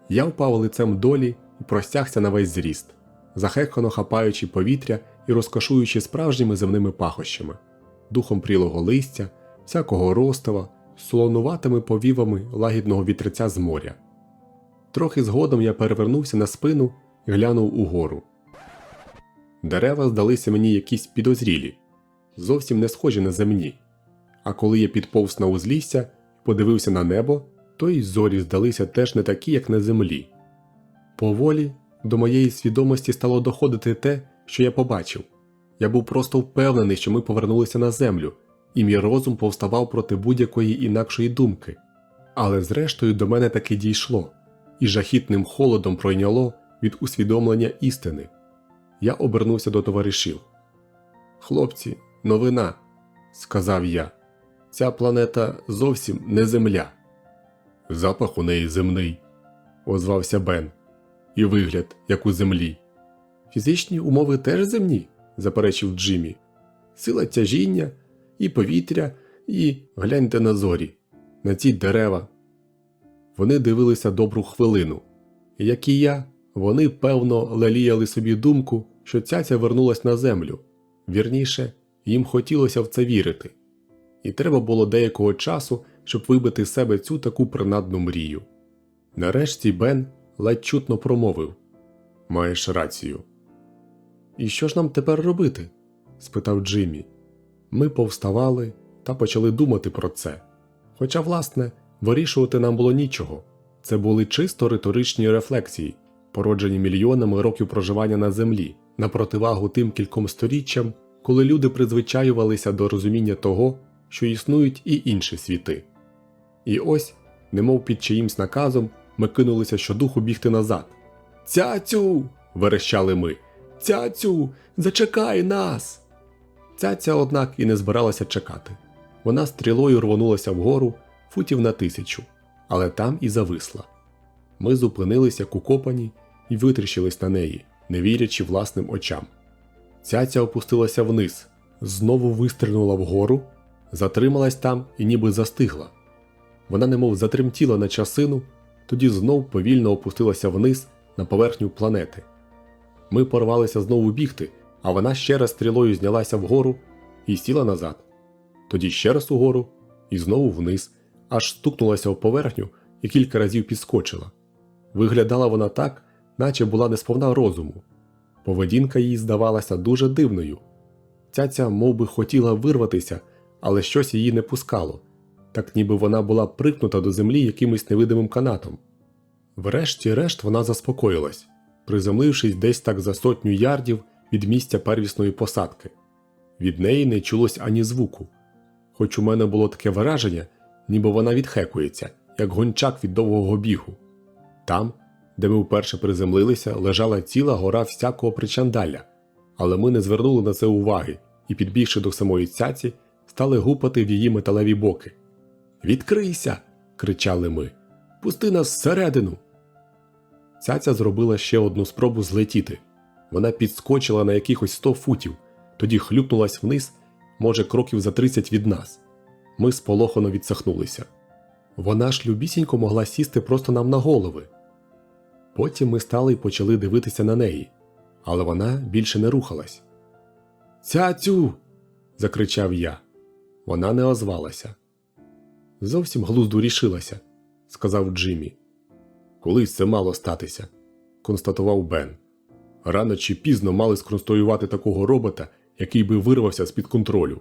Я впав лицем долі і простягся на весь зріст, захекано хапаючи повітря і розкошуючи справжніми земними пахощами, духом прілого листя, всякого ростова, солонуватими повівами лагідного вітреця з моря. Трохи згодом я перевернувся на спину і глянув угору. Дерева здалися мені якісь підозрілі, зовсім не схожі на земні. А коли я підповз на узлісся і подивився на небо, то й зорі здалися теж не такі, як на землі. Поволі до моєї свідомості стало доходити те, що я побачив. Я був просто впевнений, що ми повернулися на землю, і мій розум повставав проти будь-якої інакшої думки. Але зрештою до мене таки дійшло, і жахітним холодом пройняло від усвідомлення істини. Я обернувся до товаришів. «Хлопці, новина», – сказав я. «Ця планета зовсім не Земля». «Запах у неї земний», – озвався Бен. «І вигляд, як у землі». «Фізичні умови теж земні», – заперечив Джиммі. «Сила тяжіння, і повітря, і гляньте на зорі, на ці дерева». Вони дивилися добру хвилину. Як і я, вони, певно, леліяли собі думку, що цяця вернулась на землю. Вірніше, їм хотілося в це вірити. І треба було деякого часу, щоб вибити з себе цю таку принадну мрію. Нарешті Бен ледь чутно промовив: «Маєш рацію». «І що ж нам тепер робити?» – спитав Джиммі. Ми повставали та почали думати про це. Хоча, власне, вирішувати нам було нічого. Це були чисто риторичні рефлексії, породжені мільйонами років проживання на землі, на противагу тим кільком сторіччям, коли люди призвичаювалися до розуміння того, що існують і інші світи. І ось, немов під чиїмсь наказом, ми кинулися щодуху бігти назад. «Цяцю!» – верещали ми. «Цяцю! Зачекай нас!» Цяця, однак, і не збиралася чекати. Вона стрілою рвонулася вгору футів на 1000, але там і зависла. Ми зупинилися як укопані і витріщились на неї, не вірячи власним очам. Цяця опустилася вниз, знову вистрибнула вгору, затрималась там і ніби застигла. Вона немов затремтіла на часину, тоді знов повільно опустилася вниз на поверхню планети. Ми порвалися знову бігти, а вона ще раз стрілою знялася вгору і сіла назад. Тоді ще раз угору і знову вниз, аж стукнулася об поверхню і кілька разів підскочила. Виглядала вона так, наче була не сповна розуму. Поведінка їй здавалася дуже дивною. Цяця мов би хотіла вирватися, але щось її не пускало, так ніби вона була прикнута до землі якимось невидимим канатом. Врешті-решт вона заспокоїлась, приземлившись десь так за 100 ярдів від місця первісної посадки. Від неї не чулось ані звуку, хоч у мене було таке враження, ніби вона відхекується, як гончак від довгого бігу. Там, де ми вперше приземлилися, лежала ціла гора всякого причандалля, але ми не звернули на це уваги і, підбігши до самої цяці, стали гупати в її металеві боки. «Відкрийся!» – кричали ми. «Пусти нас всередину!» Цяця зробила ще одну спробу злетіти. Вона підскочила на якихось 100 футів, тоді хлюпнулась вниз, може кроків за 30 від нас. Ми сполохано відсахнулися. Вона ж любісінько могла сісти просто нам на голови. Потім ми стали й почали дивитися на неї, але вона більше не рухалась. «Цяцю!» – закричав я. Вона не озвалася. «Зовсім глузду рішилася», – сказав Джиммі. «Колись це мало статися», – констатував Бен. «Рано чи пізно мали сконструювати такого робота, який би вирвався з-під контролю».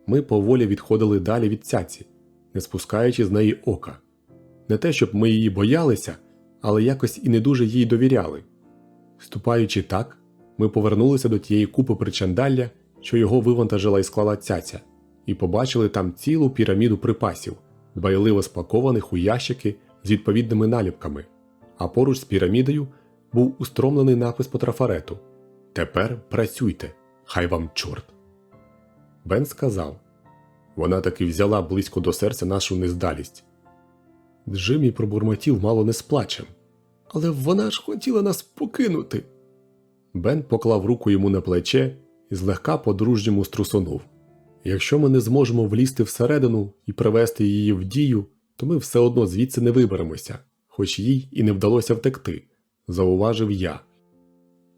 Ми поволі відходили далі від цяці, не спускаючи з неї ока. Не те, щоб ми її боялися, але якось і не дуже їй довіряли. Ступаючи так, ми повернулися до тієї купи причандалля, що його вивантажила і склала цяця, і побачили там цілу піраміду припасів, дбайливо спакованих у ящики з відповідними наліпками, а поруч з пірамідою був устромлений напис по трафарету «Тепер працюйте, хай вам чорт». Бен сказав, вона таки взяла близько до серця нашу нездалість. Джиммі пробурмотів мало не з плачем. «Але вона ж хотіла нас покинути!» Бен поклав руку йому на плече і злегка по-дружньому струсонув. «Якщо ми не зможемо влізти всередину і привести її в дію, то ми все одно звідси не виберемося, хоч їй і не вдалося втекти», – зауважив я.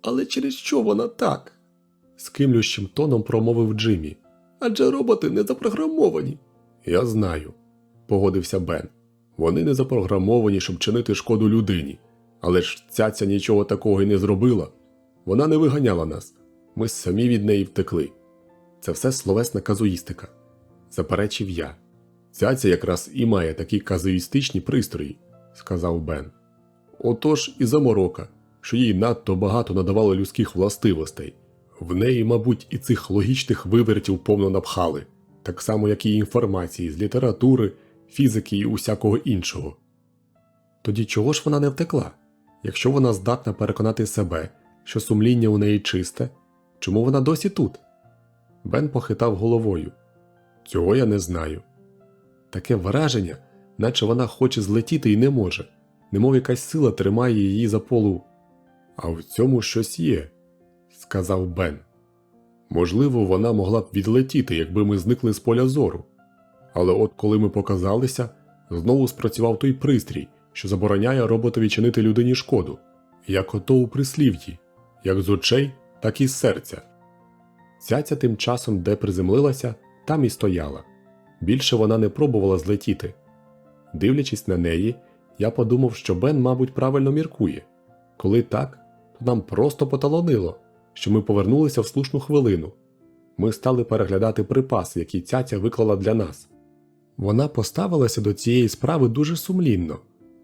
«Але через що вона так?» – скимлющим тоном промовив Джиммі. «Адже роботи не запрограмовані». «Я знаю», – погодився Бен. «Вони не запрограмовані, щоб чинити шкоду людині. Але ж цяця нічого такого й не зробила. Вона не виганяла нас. Ми самі від неї втекли. Це все словесна казуїстика», – заперечив я. «Цяця якраз і має такі казуїстичні пристрої», – сказав Бен. «Отож і заморока, що їй надто багато надавало людських властивостей. В неї, мабуть, і цих логічних вивертів повно напхали, так само, як і інформації з літератури, фізики і усякого іншого». «Тоді чого ж вона не втекла? Якщо вона здатна переконати себе, що сумління у неї чисте, чому вона досі тут?» Бен похитав головою. «Цього я не знаю. Таке враження, наче вона хоче злетіти і не може, немов якась сила тримає її за полу». «А в цьому щось є», – сказав Бен. «Можливо, вона могла б відлетіти, якби ми зникли з поля зору. Але от коли ми показалися, знову спрацював той пристрій, що забороняє роботові чинити людині шкоду, як ото у прислів'ї, як з очей, так і з серця». Цяця тим часом, де приземлилася, там і стояла. Більше вона не пробувала злетіти. Дивлячись на неї, я подумав, що Бен, мабуть, правильно міркує. Коли так, то нам просто поталонило, що ми повернулися в слушну хвилину. Ми стали переглядати припаси, які цяця виклала для нас. Вона поставилася до цієї справи дуже сумлінно.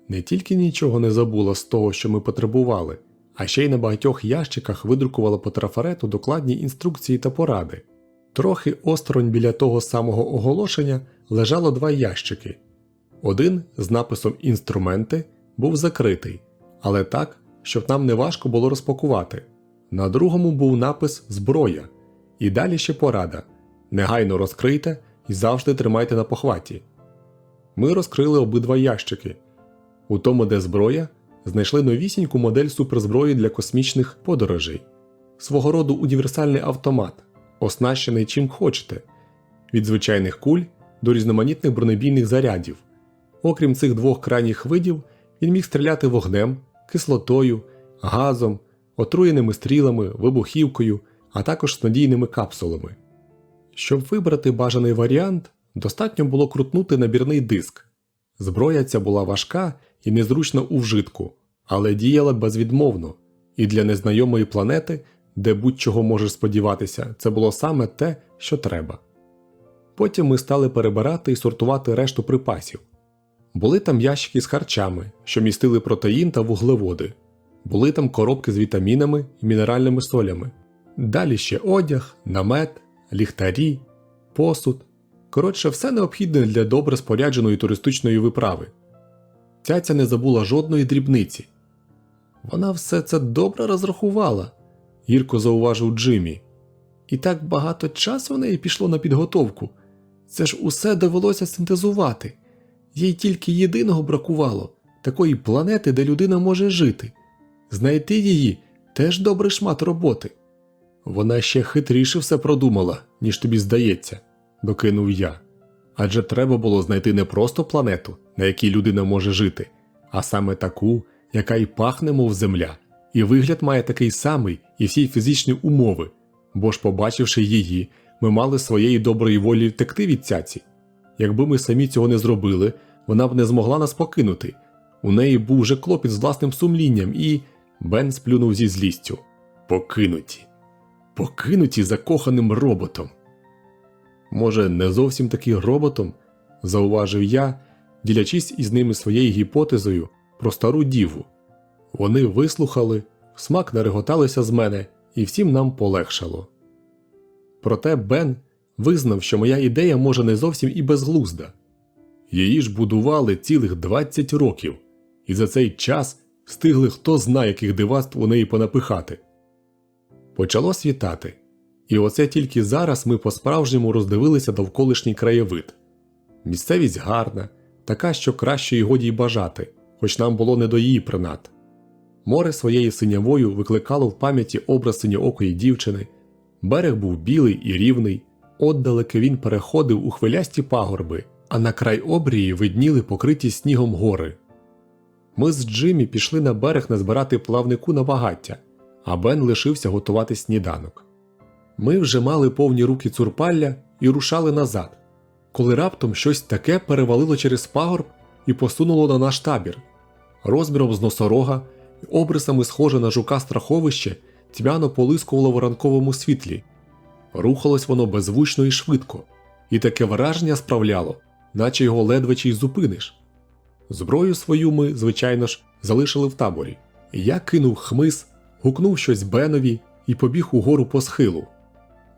Не тільки нічого не забула з того, що ми потребували, а ще й на багатьох ящиках видрукувала по трафарету докладні інструкції та поради. Трохи осторонь біля того самого оголошення лежало 2 ящики. Один з написом «Інструменти» був закритий, але так, щоб нам не важко було розпакувати. На другому був напис «Зброя». І далі ще порада «Негайно розкрийте і завжди тримайте на похваті». Ми розкрили обидва ящики. У тому, де зброя, знайшли новісіньку модель суперзброї для космічних подорожей. Свого роду універсальний автомат, оснащений чим хочете, від звичайних куль до різноманітних бронебійних зарядів. Окрім цих 2 крайніх видів, він міг стріляти вогнем, кислотою, газом, отруєними стрілами, вибухівкою, а також надійними капсулами. Щоб вибрати бажаний варіант, достатньо було крутнути набірний диск. Зброя ця була важка і незручна у вжитку, але діяла безвідмовно, І для незнайомої планети, де будь-чого можеш сподіватися, це було саме те, що треба. Потім ми стали перебирати і сортувати решту припасів. Були там ящики з харчами, що містили протеїн та вуглеводи. Були там коробки з вітамінами і мінеральними солями. Далі ще одяг, намет, ліхтарі, посуд. Коротше, все необхідне для добре спорядженої туристичної виправи. Цяця не забула жодної дрібниці. Вона все це добре розрахувала, гірко зауважив Джиммі. І так багато часу в неї пішло на підготовку. Це ж усе довелося синтезувати. Їй тільки єдиного бракувало – такої планети, де людина може жити. Знайти її – теж добрий шмат роботи. Вона ще хитріше все продумала, ніж тобі здається, докинув я. Адже треба було знайти не просто планету, на якій людина може жити, а саме таку, яка й пахне, мов земля, і вигляд має такий самий, і всі фізичні умови. Бо ж, побачивши її, ми мали своєї доброї волі втекти від цяці. Якби ми самі цього не зробили, вона б не змогла нас покинути. У неї був вже клопіт з власним сумлінням і… Бен сплюнув зі злістю. Покинуті. Покинуті закоханим роботом. Може, не зовсім таки роботом, зауважив я, ділячись із ними своєю гіпотезою про стару діву. Вони вислухали, всмак нареготалися з мене, і всім нам полегшало. Проте Бен визнав, що моя ідея може не зовсім і безглузда. Її ж будували цілих 20 років, і за цей час встигли хто зна яких дивацтв у неї понапихати. Почало світати, і оце тільки зараз ми по-справжньому роздивилися довколишній краєвид. Місцевість гарна, така, що краще й годі й бажати, хоч нам було не до її принад. Море своєю синявою викликало в пам'яті образ синьоокої дівчини, берег був білий і рівний, отдалеки він переходив у хвилясті пагорби, а на край обрії видніли покриті снігом гори. Ми з Джиммі пішли на берег назбирати плавнику на багаття, а Бен лишився готувати сніданок. Ми вже мали повні руки цурпалля і рушали назад, коли раптом щось таке перевалило через пагорб і посунуло на наш табір. Розміром з носорога і обрисами схоже на жука страховище тьмяно полискувало в ранковому світлі. Рухалось воно беззвучно і швидко, і таке враження справляло, наче його ледве чи й зупиниш. Зброю свою ми, звичайно ж, залишили в таборі. Я кинув хмиз, гукнув щось Бенові і побіг угору по схилу.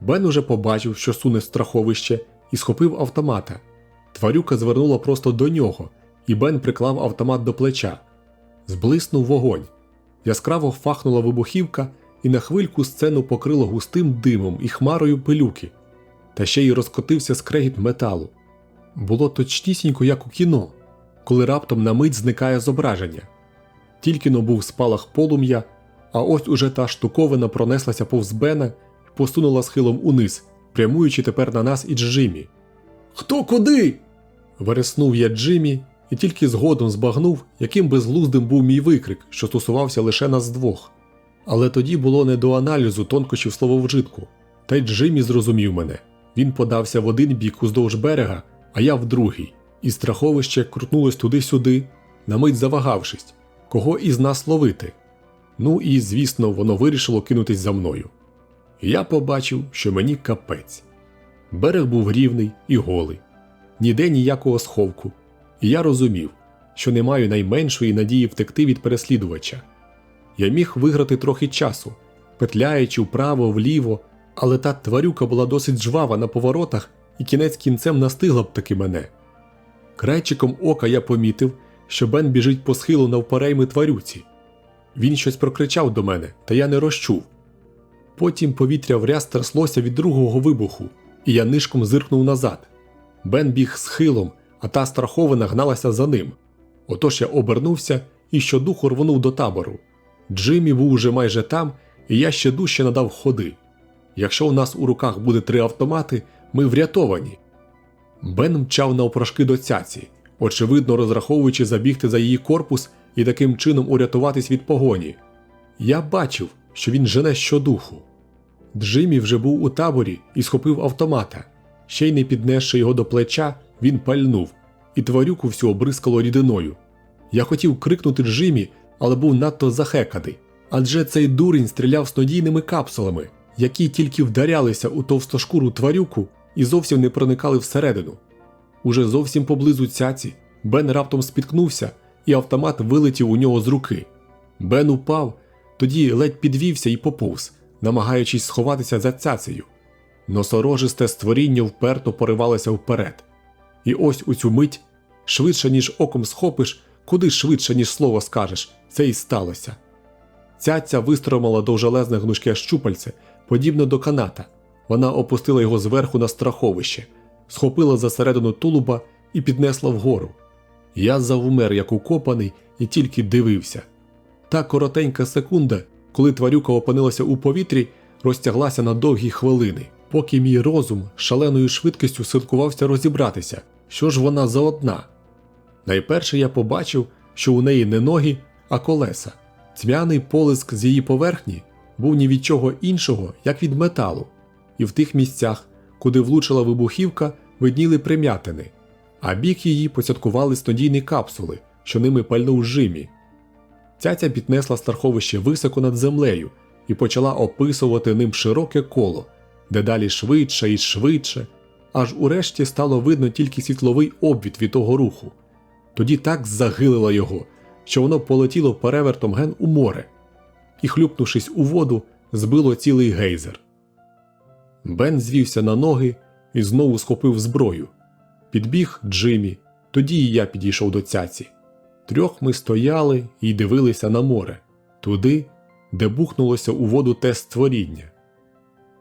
Бен уже побачив, що суне страховище, і схопив автомата. Тварюка звернула просто до нього, і Бен приклав автомат до плеча. Зблиснув вогонь. Яскраво фахнула вибухівка, і на хвильку сцену покрило густим димом і хмарою пилюки. Та ще й розкотився скрегіт металу. Було точнісінько, як у кіно, коли раптом на мить зникає зображення. Тільки-но був спалах полум'я, а ось уже та штуковина пронеслася повз Бена і посунула схилом униз, прямуючи тепер на нас і Джиммі. «Хто куди?» – вереснув я Джиммі, і тільки згодом збагнув, яким безглуздим був мій викрик, що стосувався лише нас двох. Але тоді було не до аналізу тонкощів слововжитку, та й Джиммі зрозумів мене. Він подався в один бік уздовж берега, а я в другий, і страховище крутнулось туди-сюди, на мить завагавшись, кого із нас ловити. Ну і, звісно, воно вирішило кинутись за мною. Я побачив, що мені капець. Берег був рівний і голий, ніде ніякого сховку, і я розумів, що не маю найменшої надії втекти від переслідувача. Я міг виграти трохи часу, петляючи вправо-вліво, але та тварюка була досить жвава на поворотах і кінець кінцем настигла б таки мене. Крайчиком ока я помітив, що Бен біжить по схилу навперейми тварюці. Він щось прокричав до мене, та я не розчув. Потім повітря враз тряслося від другого вибуху, і я нишком зиркнув назад. Бен біг схилом, а та страховина гналася за ним. Отож я обернувся і щодуху рвонув до табору. Джиммі був уже майже там, і я ще дужче надав ходи. Якщо у нас у руках буде 3 автомати, ми врятовані. Бен мчав навпрошки до цяці, очевидно розраховуючи забігти за її корпус і таким чином урятуватись від погоні. Я бачив, що він жене щодуху. Джиммі вже був у таборі і схопив автомата. Ще й не піднесши його до плеча, він пальнув, і тварюку всю обрискало рідиною. Я хотів крикнути Джиммі, але був надто захеканий, Адже цей дурень стріляв снодійними капсулами, які тільки вдарялися у товстошкуру тварюку і зовсім не проникали всередину. Уже зовсім поблизу цяці Бен раптом спіткнувся, і автомат вилетів у нього з руки. Бен упав, тоді ледь підвівся і поповз, намагаючись сховатися за цяцею. Носорожисте створіння вперто поривалося вперед. І ось у цю мить, швидше ніж оком схопиш, куди швидше ніж слово скажеш, це і сталося. Цяця вистромила довжелезне гнучке щупальце, подібне до каната. Вона опустила його зверху на страховище, схопила за середину тулуба і піднесла вгору. Я завмер, як укопаний, і тільки дивився. Та коротенька секунда, коли тварюка опинилася у повітрі, розтяглася на довгі хвилини, поки мій розум шаленою швидкістю силкувався розібратися, що ж вона за одна. Найперше я побачив, що у неї не ноги, а колеса. Тьмяний полиск з її поверхні був ні від чого іншого, як від металу, і в тих місцях, куди влучила вибухівка, видніли прим'ятини, а бік її поцяткували снодійні капсули, що ними пальнув Джиммі. Цяця піднесла страховище високо над землею і почала описувати ним широке коло, дедалі швидше і швидше, аж урешті стало видно тільки світловий обвід від того руху. Тоді так загилила його, що воно полетіло перевертом ген у море і, хлюпнувшись у воду, збило цілий гейзер. Бен звівся на ноги і знову схопив зброю. Підбіг Джиммі, тоді і я підійшов до цяці. Трьох ми стояли і дивилися на море, туди, де бухнулося у воду те створіння.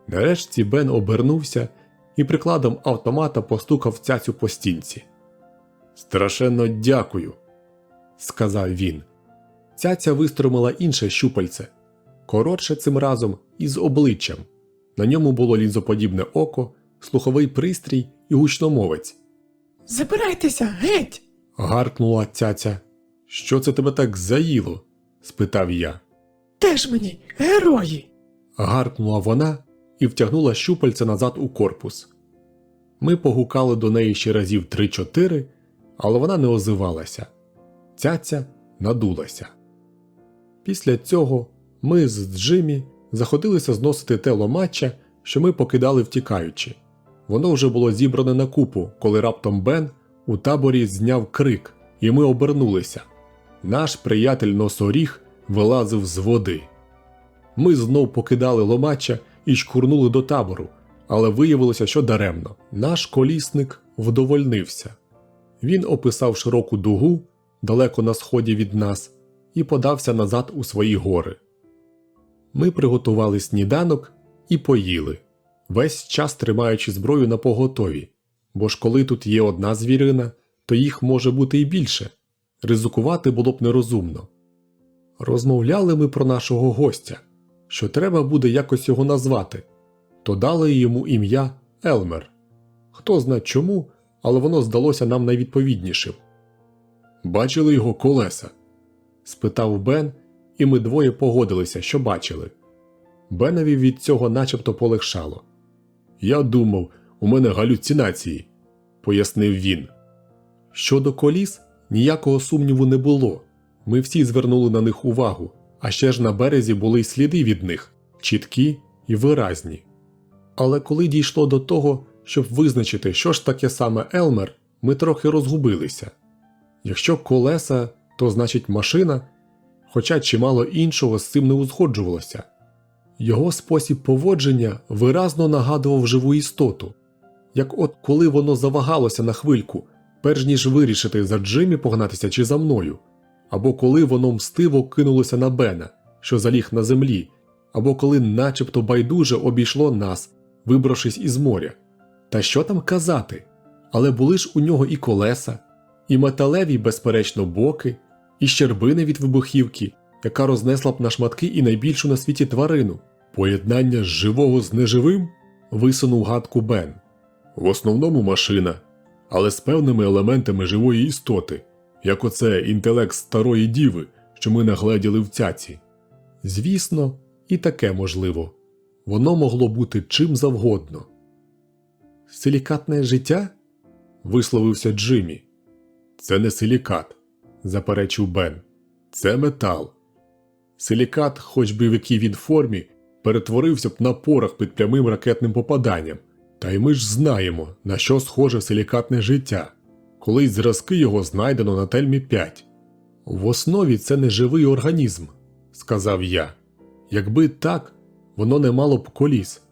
Нарешті Бен обернувся і прикладом автомата постукав цяцю по стінці. «Страшенно дякую», – сказав він. Цяця вистромила інше щупальце, коротше цим разом і з обличчям. На ньому було лінзоподібне око, слуховий пристрій і гучномовець. Забирайтеся, геть! Гаркнула цяця. «Що це тебе так заїло?» – спитав я. Теж мені, герої! Гаркнула вона і втягнула щупальце назад у корпус. Ми погукали до неї ще разів 3-4, але вона не озивалася. Цяця надулася. Після цього ми з Джиммі заходилися зносити те ломаччя, що ми покидали втікаючи. Воно вже було зібране на купу, коли раптом Бен у таборі зняв крик, і ми обернулися. Наш приятель Носоріг вилазив з води. Ми знов покидали ломаччя і чкурнули до табору, але виявилося, що даремно. Наш колісник вдовольнився. Він описав широку дугу, далеко на сході від нас, і подався назад у свої гори. Ми приготували сніданок і поїли, весь час тримаючи зброю на поготові, бо ж коли тут є одна звірина, то їх може бути і більше. Ризикувати було б нерозумно. Розмовляли ми про нашого гостя, що треба буде якось його назвати, то дали йому ім'я Елмер. Хто зна чому, але воно здалося нам найвідповіднішим. «Бачили його колеса?» – спитав Бен, і ми двоє погодилися, що бачили. Бенові від цього начебто полегшало. «Я думав, у мене галюцинації», – пояснив він. Щодо коліс, ніякого сумніву не було. Ми всі звернули на них увагу, а ще ж на березі були й сліди від них, чіткі і виразні. Але коли дійшло до того, щоб визначити, що ж таке саме Елмер, ми трохи розгубилися. Якщо колеса, то значить машина, хоча чимало іншого з цим не узгоджувалося. Його спосіб поводження виразно нагадував живу істоту. Як от коли воно завагалося на хвильку, перш ніж вирішити, за Джиммі погнатися чи за мною, або коли воно мстиво кинулося на Бена, що заліг на землі, або коли начебто байдуже обійшло нас, вибравшись із моря. Та що там казати? Але були ж у нього і колеса, і металеві, безперечно, боки, і щербини від вибухівки, яка рознесла б на шматки і найбільшу на світі тварину. «Поєднання живого з неживим?» – висунув гадку Бен. «В основному машина, але з певними елементами живої істоти, як оце інтелект старої діви, що ми нагледіли в цяці». Звісно, і таке можливо. Воно могло бути чим завгодно. «Силікатне життя?» – висловився Джиммі. «Це не силікат», – заперечив Бен. «Це метал. Силікат, хоч би в якій він формі, перетворився б на порох під прямим ракетним попаданням. Та й ми ж знаємо, на що схоже силікатне життя. Колись зразки його знайдено на Тельмі-5. В основі це не живий організм, сказав я. Якби так, воно не мало б коліс.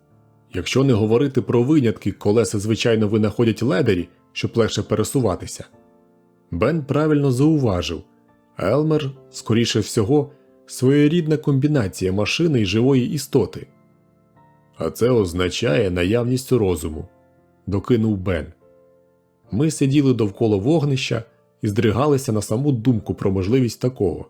Якщо не говорити про винятки, колеса звичайно винаходять ледері, щоб легше пересуватися. Бен правильно зауважив. Елмер, скоріше всього, своєрідна комбінація машини і живої істоти. А це означає наявність розуму, докинув Бен. Ми сиділи довкола вогнища і здригалися на саму думку про можливість такого.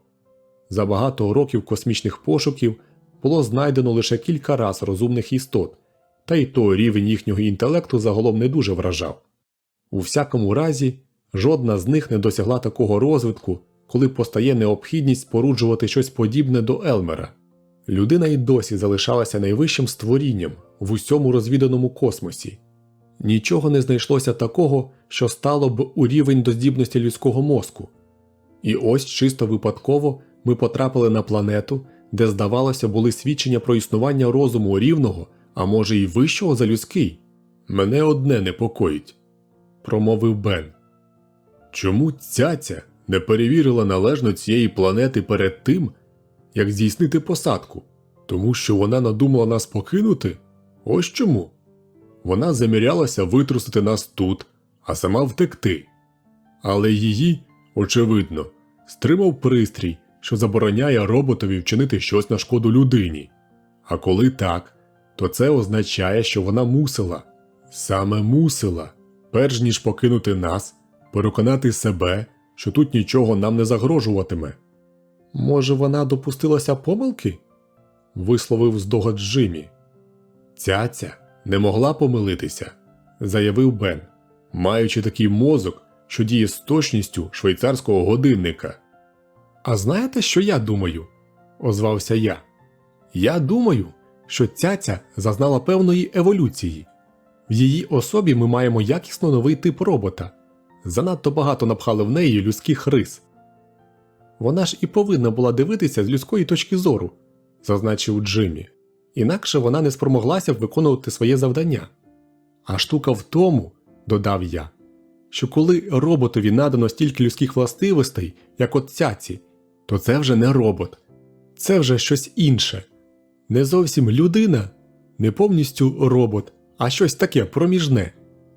За багато років космічних пошуків було знайдено лише кілька раз розумних істот, та й то рівень їхнього інтелекту загалом не дуже вражав. У всякому разі, жодна з них не досягла такого розвитку, коли постає необхідність споруджувати щось подібне до Елмера. Людина й досі залишалася найвищим створінням в усьому розвіданому космосі. Нічого не знайшлося такого, що стало б у рівень до здібності людського мозку. І ось чисто випадково ми потрапили на планету, де, здавалося, були свідчення про існування розуму рівного, а може й вищого за людський. «Мене одне непокоїть», – промовив Бен. «Чому цяця не перевірила належно цієї планети перед тим, як здійснити посадку? Тому що вона надумала нас покинути? Ось чому. Вона замірялася витрусити нас тут, а сама втекти. Але її, очевидно, стримав пристрій, що забороняє роботові вчинити щось на шкоду людині. А коли так, то це означає, що вона мусила, саме мусила, перш ніж покинути нас, переконати себе, що тут нічого нам не загрожуватиме. «Може, вона допустилася помилки?» – висловив здогад Джиммі. «Цяця не могла помилитися», – заявив Бен, маючи такий мозок, що діє з точністю швейцарського годинника. «А знаєте, що я думаю?» – озвався я. «Я думаю, що цяця зазнала певної еволюції. В її особі ми маємо якісно новий тип робота. Занадто багато напхали в неї людських рис. Вона ж і повинна була дивитися з людської точки зору», – зазначив Джиммі. «Інакше вона не спромоглася б виконувати своє завдання. А штука в тому, – додав я, – що коли роботові надано стільки людських властивостей, як от цяці, то це вже не робот. Це вже щось інше. Не зовсім людина, не повністю робот, а щось таке проміжне.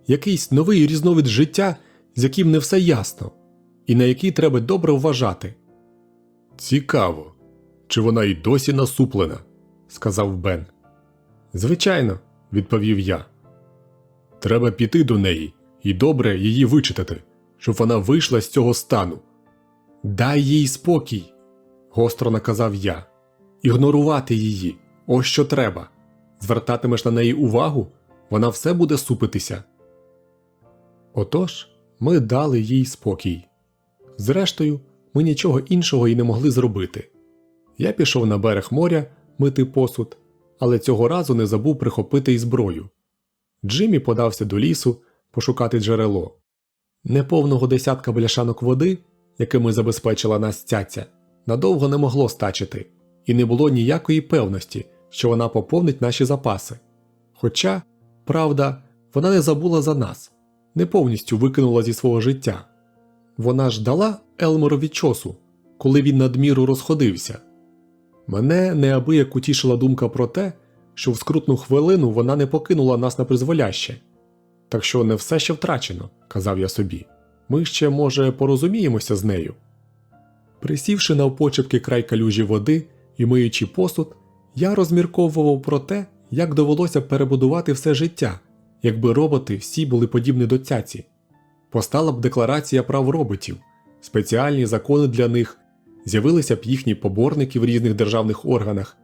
Якийсь новий різновид життя, з яким не все ясно, і на який треба добре вважати». «Цікаво, чи вона й досі насуплена?» – сказав Бен. «Звичайно», – відповів я. «Треба піти до неї і добре її вичитати, щоб вона вийшла з цього стану». «Дай їй спокій», – гостро наказав я. «Ігнорувати її – ось що треба. Звертатимеш на неї увагу – вона все буде супитися». Отож, ми дали їй спокій. Зрештою, ми нічого іншого й не могли зробити. Я пішов на берег моря мити посуд, але цього разу не забув прихопити й зброю. Джиммі подався до лісу пошукати джерело. Неповного десятка бляшанок води, якими забезпечила нас цяця, надовго не могло стачити, і не було ніякої певності, що вона поповнить наші запаси. Хоча, правда, вона не забула за нас, не повністю викинула зі свого життя. Вона ж дала Елмерові чосу, коли він надміру розходився. Мене неабияк утішила думка про те, що в скрутну хвилину вона не покинула нас на призволяще. Так що не все ще втрачено, казав я собі. Ми ще, може, порозуміємося з нею. Присівши навпочепки край калюжі води і миючи посуд, я розмірковував про те, як довелося перебудувати все життя, якби роботи всі були подібні до цяці. Постала б декларація прав роботів, спеціальні закони для них, з'явилися б їхні поборники в різних державних органах.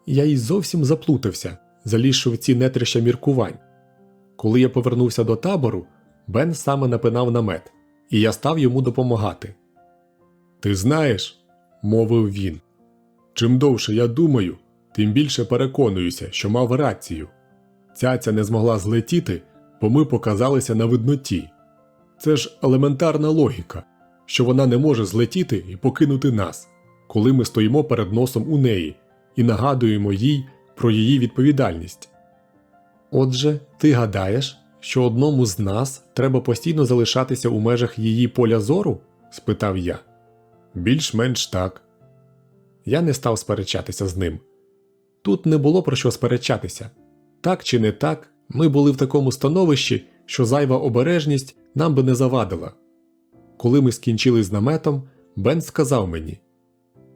Я й зовсім заплутався, залізши в ці нетрища міркувань. Коли я повернувся до табору, Бен саме напинав намет, і я став йому допомагати. «Ти знаєш, – мовив він, – чим довше я думаю, тим більше переконуюся, що мав рацію. Цяця не змогла злетіти, бо ми показалися на видноті. Це ж елементарна логіка, що вона не може злетіти і покинути нас. коли ми стоїмо перед носом у неї і нагадуємо їй про її відповідальність. Отже, ти гадаєш, що одному з нас треба постійно залишатися у межах її поля зору? Спитав я. Більш-менш так. Я не став сперечатися з ним. Тут не було про що сперечатися. Так чи не так, ми були в такому становищі, що зайва обережність нам би не завадила. Коли ми скінчили з наметом, Бен сказав мені: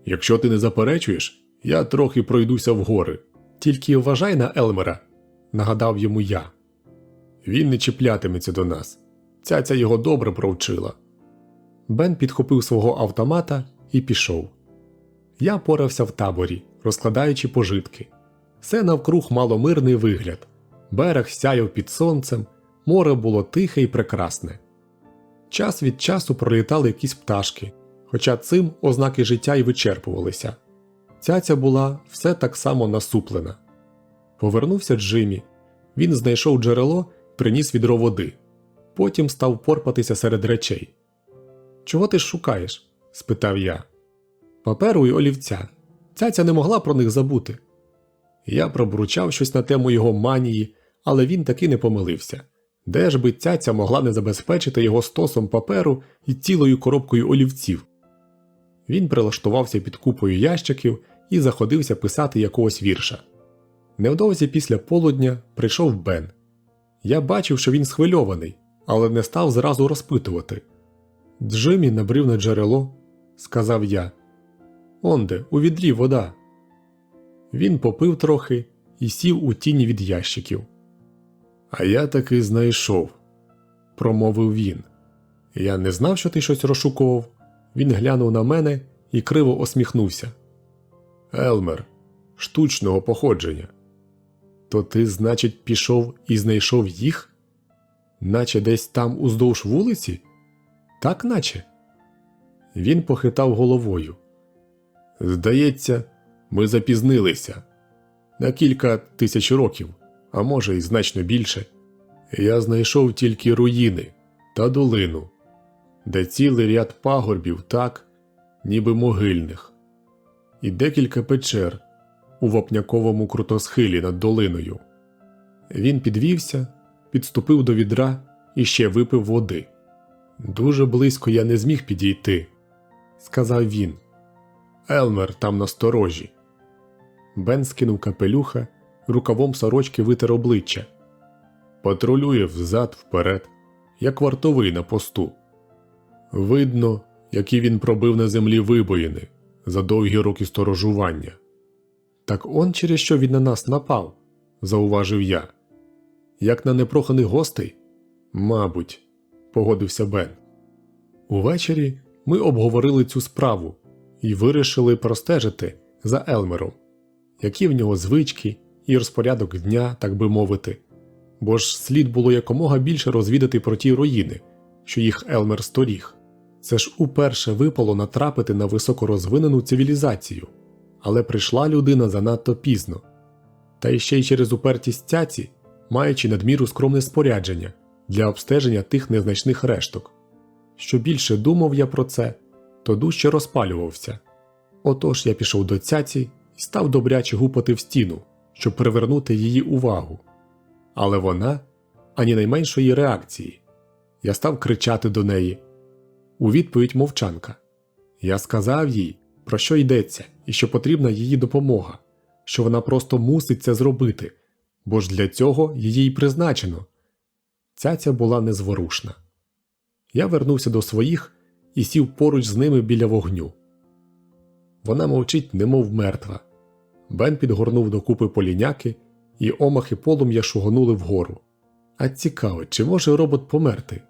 «Якщо ти не заперечуєш, я трохи пройдуся в гори. Тільки вважай на Елмера», – нагадав йому я. «Він не чіплятиметься до нас. Цяця його добре провчила». Бен підхопив свого автомата і пішов. Я порався в таборі, розкладаючи пожитки. Все навкруг мало мирний вигляд. Берег сяяв під сонцем, море було тихе і прекрасне. Час від часу пролітали якісь пташки, хоча цим ознаки життя й вичерпувалися. Цяця була все так само насуплена. Повернувся Джиммі. Він знайшов джерело, приніс відро води. Потім став порпатися серед речей. «Чого ти ж шукаєш?» – спитав я. «Паперу й олівця. Цяця не могла про них забути». Я пробурчав щось на тему його манії, але він таки не помилився. Де ж би цяця могла не забезпечити його стосом паперу і цілою коробкою олівців? Він прилаштувався під купою ящиків і заходився писати якогось вірша. Невдовзі після полудня прийшов Бен. Я бачив, що він схвильований, але не став зразу розпитувати. «Джиммі набрив на джерело», – сказав я. «Онде, у відрі вода». Він попив трохи і сів у тіні від ящиків. «А я таки знайшов», – промовив він. «Я не знав, що ти щось розшукував». Він глянув на мене і криво усміхнувся. «Елмер, штучного походження». «То ти, значить, пішов і знайшов їх? Наче десь там уздовж вулиці? Так наче?» Він похитав головою. «Здається, ми запізнилися. На кілька тисяч років, а може й значно більше. Я знайшов тільки руїни та долину, де цілий ряд пагорбів так, ніби могильних, і декілька печер у вапняковому крутосхилі над долиною». Він підвівся, підступив до відра і ще випив води. «Дуже близько я не зміг підійти», – сказав він. «Елмер там насторожі». Бен скинув капелюха, рукавом сорочки витер обличчя. «Патрулює взад-вперед, як вартовий на посту. Видно, які він пробив на землі вибоїни за довгі роки сторожування». «Так он через що він на нас напав», – зауважив я. «Як на непроханих гостей?» «Мабуть», – погодився Бен. Увечері ми обговорили цю справу і вирішили простежити за Елмером, які в нього звички і розпорядок дня, так би мовити, бо ж слід було якомога більше розвідати про ті руїни, що їх Елмер сторіг. Це ж уперше випало натрапити на високорозвинену цивілізацію, але прийшла людина занадто пізно. Та ще й через упертість цяці, маючи надміру скромне спорядження для обстеження тих незначних решток. Що більше думав я про це, то дужче розпалювався. Отож я пішов до цяці і став добряче гупати в стіну, щоб привернути її увагу. Але вона ані найменшої реакції. Я став кричати до неї. У відповідь мовчанка. Я сказав їй, про що йдеться і що потрібна її допомога, що вона просто мусить це зробити, бо ж для цього її й призначено. Цяця була незворушна. Я вернувся до своїх і сів поруч з ними біля вогню. Вона мовчить, немов мертва. Бен підгорнув до купи поліняки, і омахи полум'я шугонули вгору. А цікаво, чи може робот померти?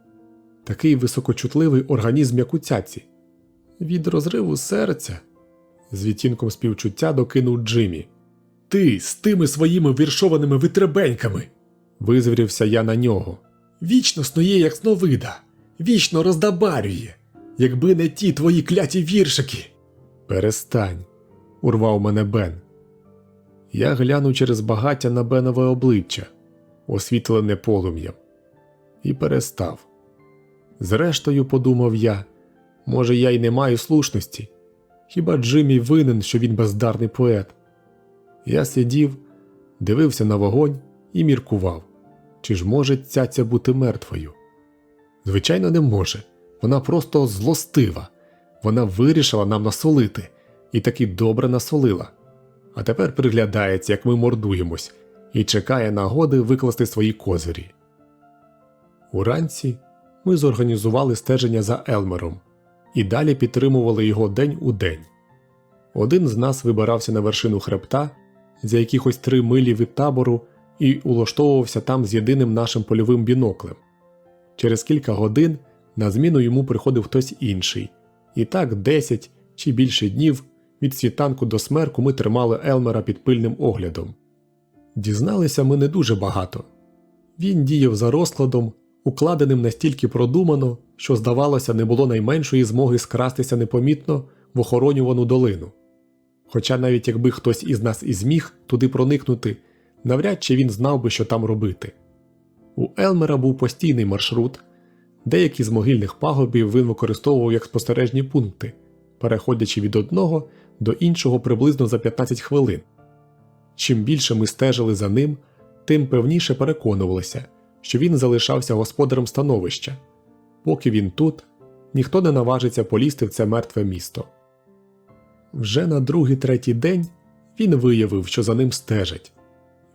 Такий високочутливий організм, як у цяці. «Від розриву серця», – з відтінком співчуття докинув Джиммі. «Ти з тими своїми віршованими витребеньками!» – визвірівся я на нього. «Вічно снує, як сновида! Вічно роздабарює! Якби не ті твої кляті віршики!» «Перестань!» – урвав мене Бен. Я глянув через багаття на Бенове обличчя, освітлене полум'ям, і перестав. Зрештою, подумав я, може, я й не маю слушності. Хіба Джиммі винен, що він бездарний поет? Я сидів, дивився на вогонь і міркував. Чи ж може цяця бути мертвою? Звичайно, не може. Вона просто злостива. Вона вирішила нам насолити. І таки добре насолила. А тепер приглядається, як ми мордуємось, і чекає нагоди викласти свої козирі. Уранці ми зорганізували стеження за Елмером і далі підтримували його день у день. Один з нас вибирався на вершину хребта за якихось 3 милі від табору і улаштовувався там з єдиним нашим польовим біноклем. Через кілька годин на зміну йому приходив хтось інший. І так 10 чи більше днів від світанку до смерку ми тримали Елмера під пильним оглядом. Дізналися ми не дуже багато. Він діяв за розкладом, укладеним настільки продумано, що, здавалося, не було найменшої змоги скрастися непомітно в охоронювану долину. Хоча навіть якби хтось із нас і зміг туди проникнути, навряд чи він знав би, що там робити. У Елмера був постійний маршрут, деякі з могильних пагорбів він використовував як спостережні пункти, переходячи від одного до іншого приблизно за 15 хвилин. Чим більше ми стежили за ним, тим певніше переконувалися, що він залишався господарем становища. Поки він тут, ніхто не наважиться полізти в це мертве місто. Вже на 2-3 день він виявив, що за ним стежать.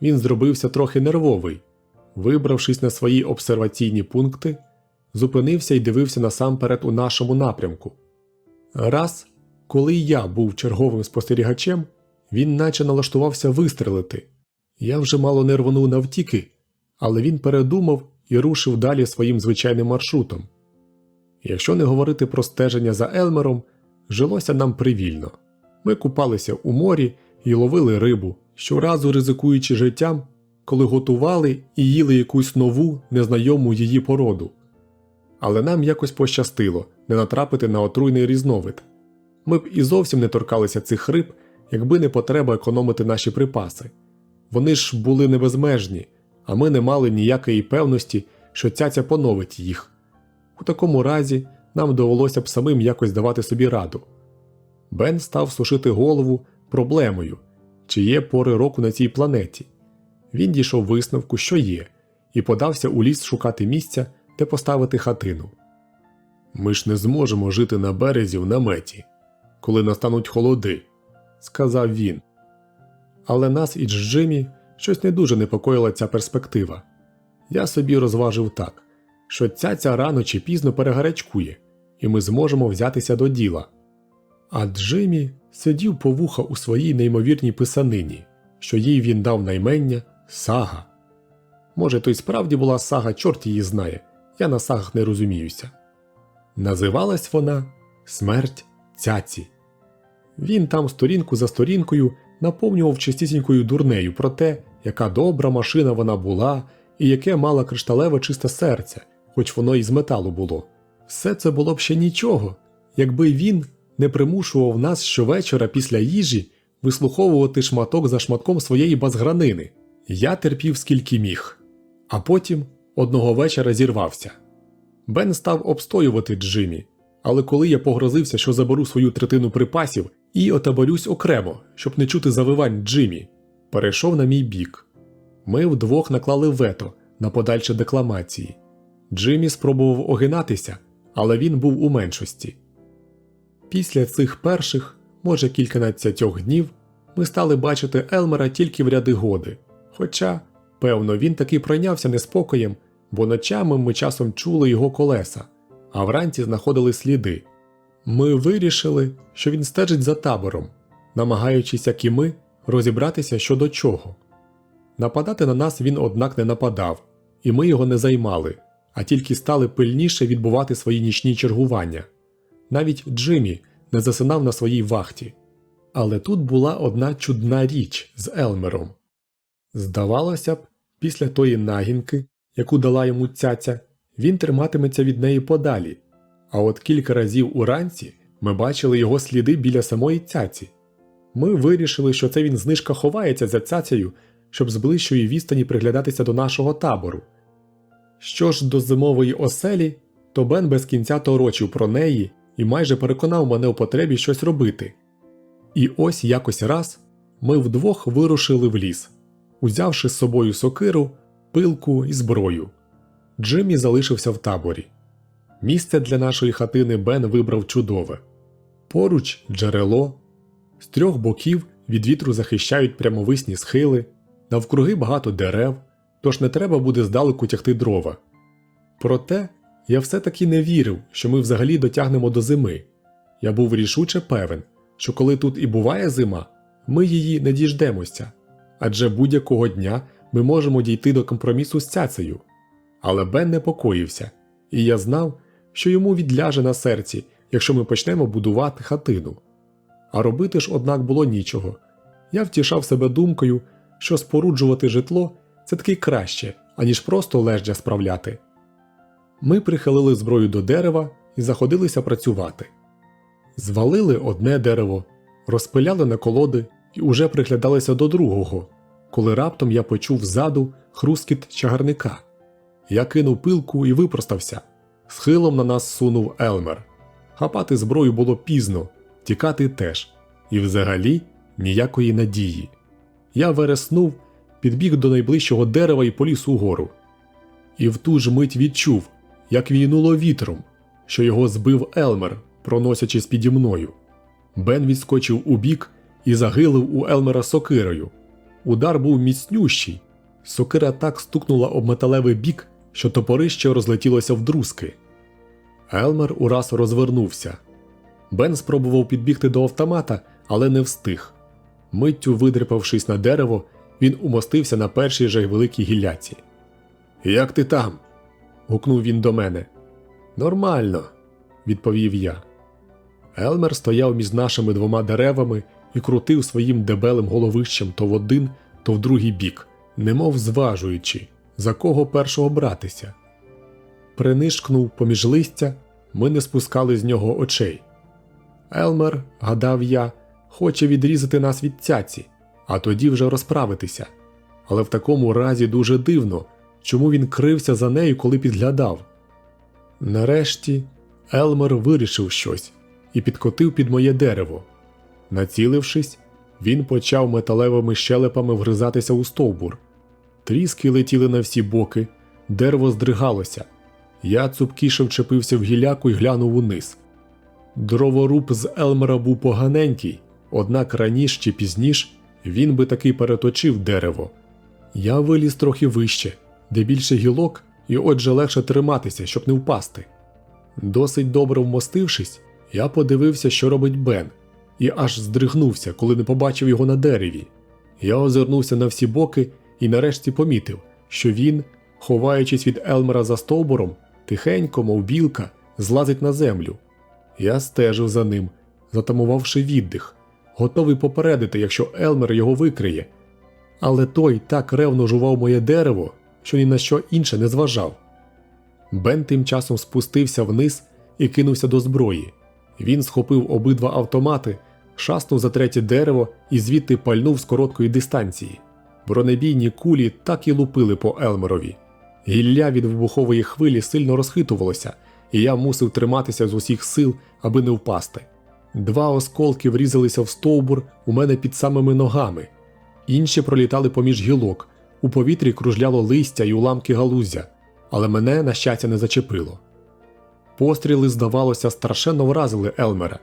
Він зробився трохи нервовий. Вибравшись на свої обсерваційні пункти, зупинився і дивився насамперед у нашому напрямку. Раз, коли я був черговим спостерігачем, він наче налаштувався вистрелити. Я вже мало не рвонув навтіки, але він передумав і рушив далі своїм звичайним маршрутом. Якщо не говорити про стеження за Елмером, жилося нам привільно. Ми купалися у морі і ловили рибу, щоразу ризикуючи життям, коли готували і їли якусь нову, незнайому її породу. Але нам якось пощастило не натрапити на отруйний різновид. Ми б і зовсім не торкалися цих риб, якби не потреба економити наші припаси. Вони ж були небезмежні, а ми не мали ніякої певності, що цяця поновить їх. У такому разі нам довелося б самим якось давати собі раду. Бен став сушити голову проблемою, чи є пори року на цій планеті. Він дійшов висновку, що є, і подався у ліс шукати місця, де поставити хатину. «Ми ж не зможемо жити на березі в наметі, коли настануть холоди», – сказав він. Але нас із Джиммі щось не дуже непокоїла ця перспектива. Я собі розважив так, що цяця рано чи пізно перегарячкує, і ми зможемо взятися до діла. А Джиммі сидів по вуха у своїй неймовірній писанині, що їй він дав наймення «Сага». Може, то й справді була сага, чорт її знає, я на сагах не розуміюся. Називалась вона «Смерть цяці». Він там сторінку за сторінкою наповнював чистісінькою дурнею про те, яка добра машина вона була і яке мала кришталеве чисте серце, хоч воно і з металу було. Все це було б ще нічого, якби він не примушував нас щовечора після їжі вислуховувати шматок за шматком своєї базгранини. Я терпів скільки міг. А потім одного вечора зірвався. Бен став обстоювати Джиммі, але коли я погрозився, що заберу свою третину припасів і отаборюсь окремо, щоб не чути завивань Джиммі, перейшов на мій бік. Ми вдвох наклали вето на подальші декламації. Джиммі спробував огинатися, але він був у меншості. Після цих перших, може кільканадцятьох днів, ми стали бачити Елмера тільки в ряди годи. Хоча, певно, він таки пройнявся неспокоєм, бо ночами ми часом чули його колеса, а вранці знаходили сліди. Ми вирішили, що він стежить за табором, намагаючись, як і ми, розібратися щодо чого. Нападати на нас він, однак, не нападав, і ми його не займали, а тільки стали пильніше відбувати свої нічні чергування. Навіть Джиммі не засинав на своїй вахті. Але тут була одна чудна річ з Елмером. Здавалося б, після тої нагінки, яку дала йому цяця, він триматиметься від неї подалі. А от кілька разів уранці ми бачили його сліди біля самої цяці. Ми вирішили, що це він знижка ховається за цяцею, щоб з ближчої відстані приглядатися до нашого табору. Що ж до зимової оселі, то Бен без кінця торочив про неї і майже переконав мене у потребі щось робити, І ось якось раз ми вдвох вирушили в ліс, узявши з собою сокиру, пилку і зброю. Джиммі залишився в таборі. Місце для нашої хатини Бен вибрав чудове. Поруч джерело, з трьох боків від вітру захищають прямовисні схили, навкруги багато дерев, тож не треба буде здалеку тягти дрова. Проте я все-таки не вірив, що ми взагалі дотягнемо до зими. Я був рішуче певен, що коли тут і буває зима, ми її не діждемося, адже будь-якого дня ми можемо дійти до компромісу з цяцею. Але Бен непокоївся, і я знав, що йому відляже на серці, якщо ми почнемо будувати хатину. А робити ж, однак, було нічого. Я втішав себе думкою, що споруджувати житло – це таки краще, аніж просто леждя справляти. Ми прихилили зброю до дерева і заходилися працювати. Звалили одне дерево, розпиляли на колоди і уже приглядалися до другого, коли раптом я почув ззаду хрускіт чагарника. Я кинув пилку і випростався. Схилом на нас сунув Елмер. Хапати зброю було пізно, тікати теж. І взагалі ніякої надії. Я вереснув, підбіг до найближчого дерева і поліз угору. І в ту ж мить відчув, як війнуло вітром, що його збив Елмер, проносячись піді мною. Бен відскочив убік і загилив у Елмера сокирою. Удар був міцнющий. Сокира так стукнула об металевий бік, що топорище розлетілося вдрузки. Елмер ураз розвернувся. Бен спробував підбігти до автомата, але не встиг. Миттю видрипавшись на дерево, він умостився на першій же великій гілляці. «Як ти там?» – гукнув він до мене. «Нормально», – відповів я. Елмер стояв між нашими двома деревами і крутив своїм дебелим головищем то в один, то в другий бік, немов зважуючи, за кого першого братися. Принишкнув поміж листя, ми не спускали з нього очей. Елмер, гадав я, хоче відрізати нас від цяці, а тоді вже розправитися. Але в такому разі дуже дивно, чому він крився за нею, коли підглядав. Нарешті Елмер вирішив щось і підкотив під моє дерево. Націлившись, він почав металевими щелепами вгризатися у стовбур. Тріски летіли на всі боки, дерево здригалося. Я цупкіше вчепився в гіляку і глянув униз. Дроворуб з Елмера був поганенький, однак раніше чи пізніше він би таки переточив дерево. Я виліз трохи вище, де більше гілок і отже легше триматися, щоб не впасти. Досить добре вмостившись, я подивився, що робить Бен, і аж здригнувся, коли не побачив його на дереві. Я озирнувся на всі боки і нарешті помітив, що він, ховаючись від Елмера за стовбуром, тихенько, мов білка, злазить на землю. Я стежив за ним, затамувавши віддих, готовий попередити, якщо Елмер його викриє. Але той так ревно жував моє дерево, що ні на що інше не зважав. Бен тим часом спустився вниз і кинувся до зброї. Він схопив обидва автомати, шаснув за третє дерево і звідти пальнув з короткої дистанції. Бронебійні кулі так і лупили по Елмерові. Гілля від вибухової хвилі сильно розхитувалося, і я мусив триматися з усіх сил, аби не впасти. Два осколки врізалися в стовбур у мене під самими ногами. Інші пролітали поміж гілок, у повітрі кружляло листя й уламки галуздя, але мене, на щастя, не зачепило. Постріли, здавалося, страшенно вразили Елмера.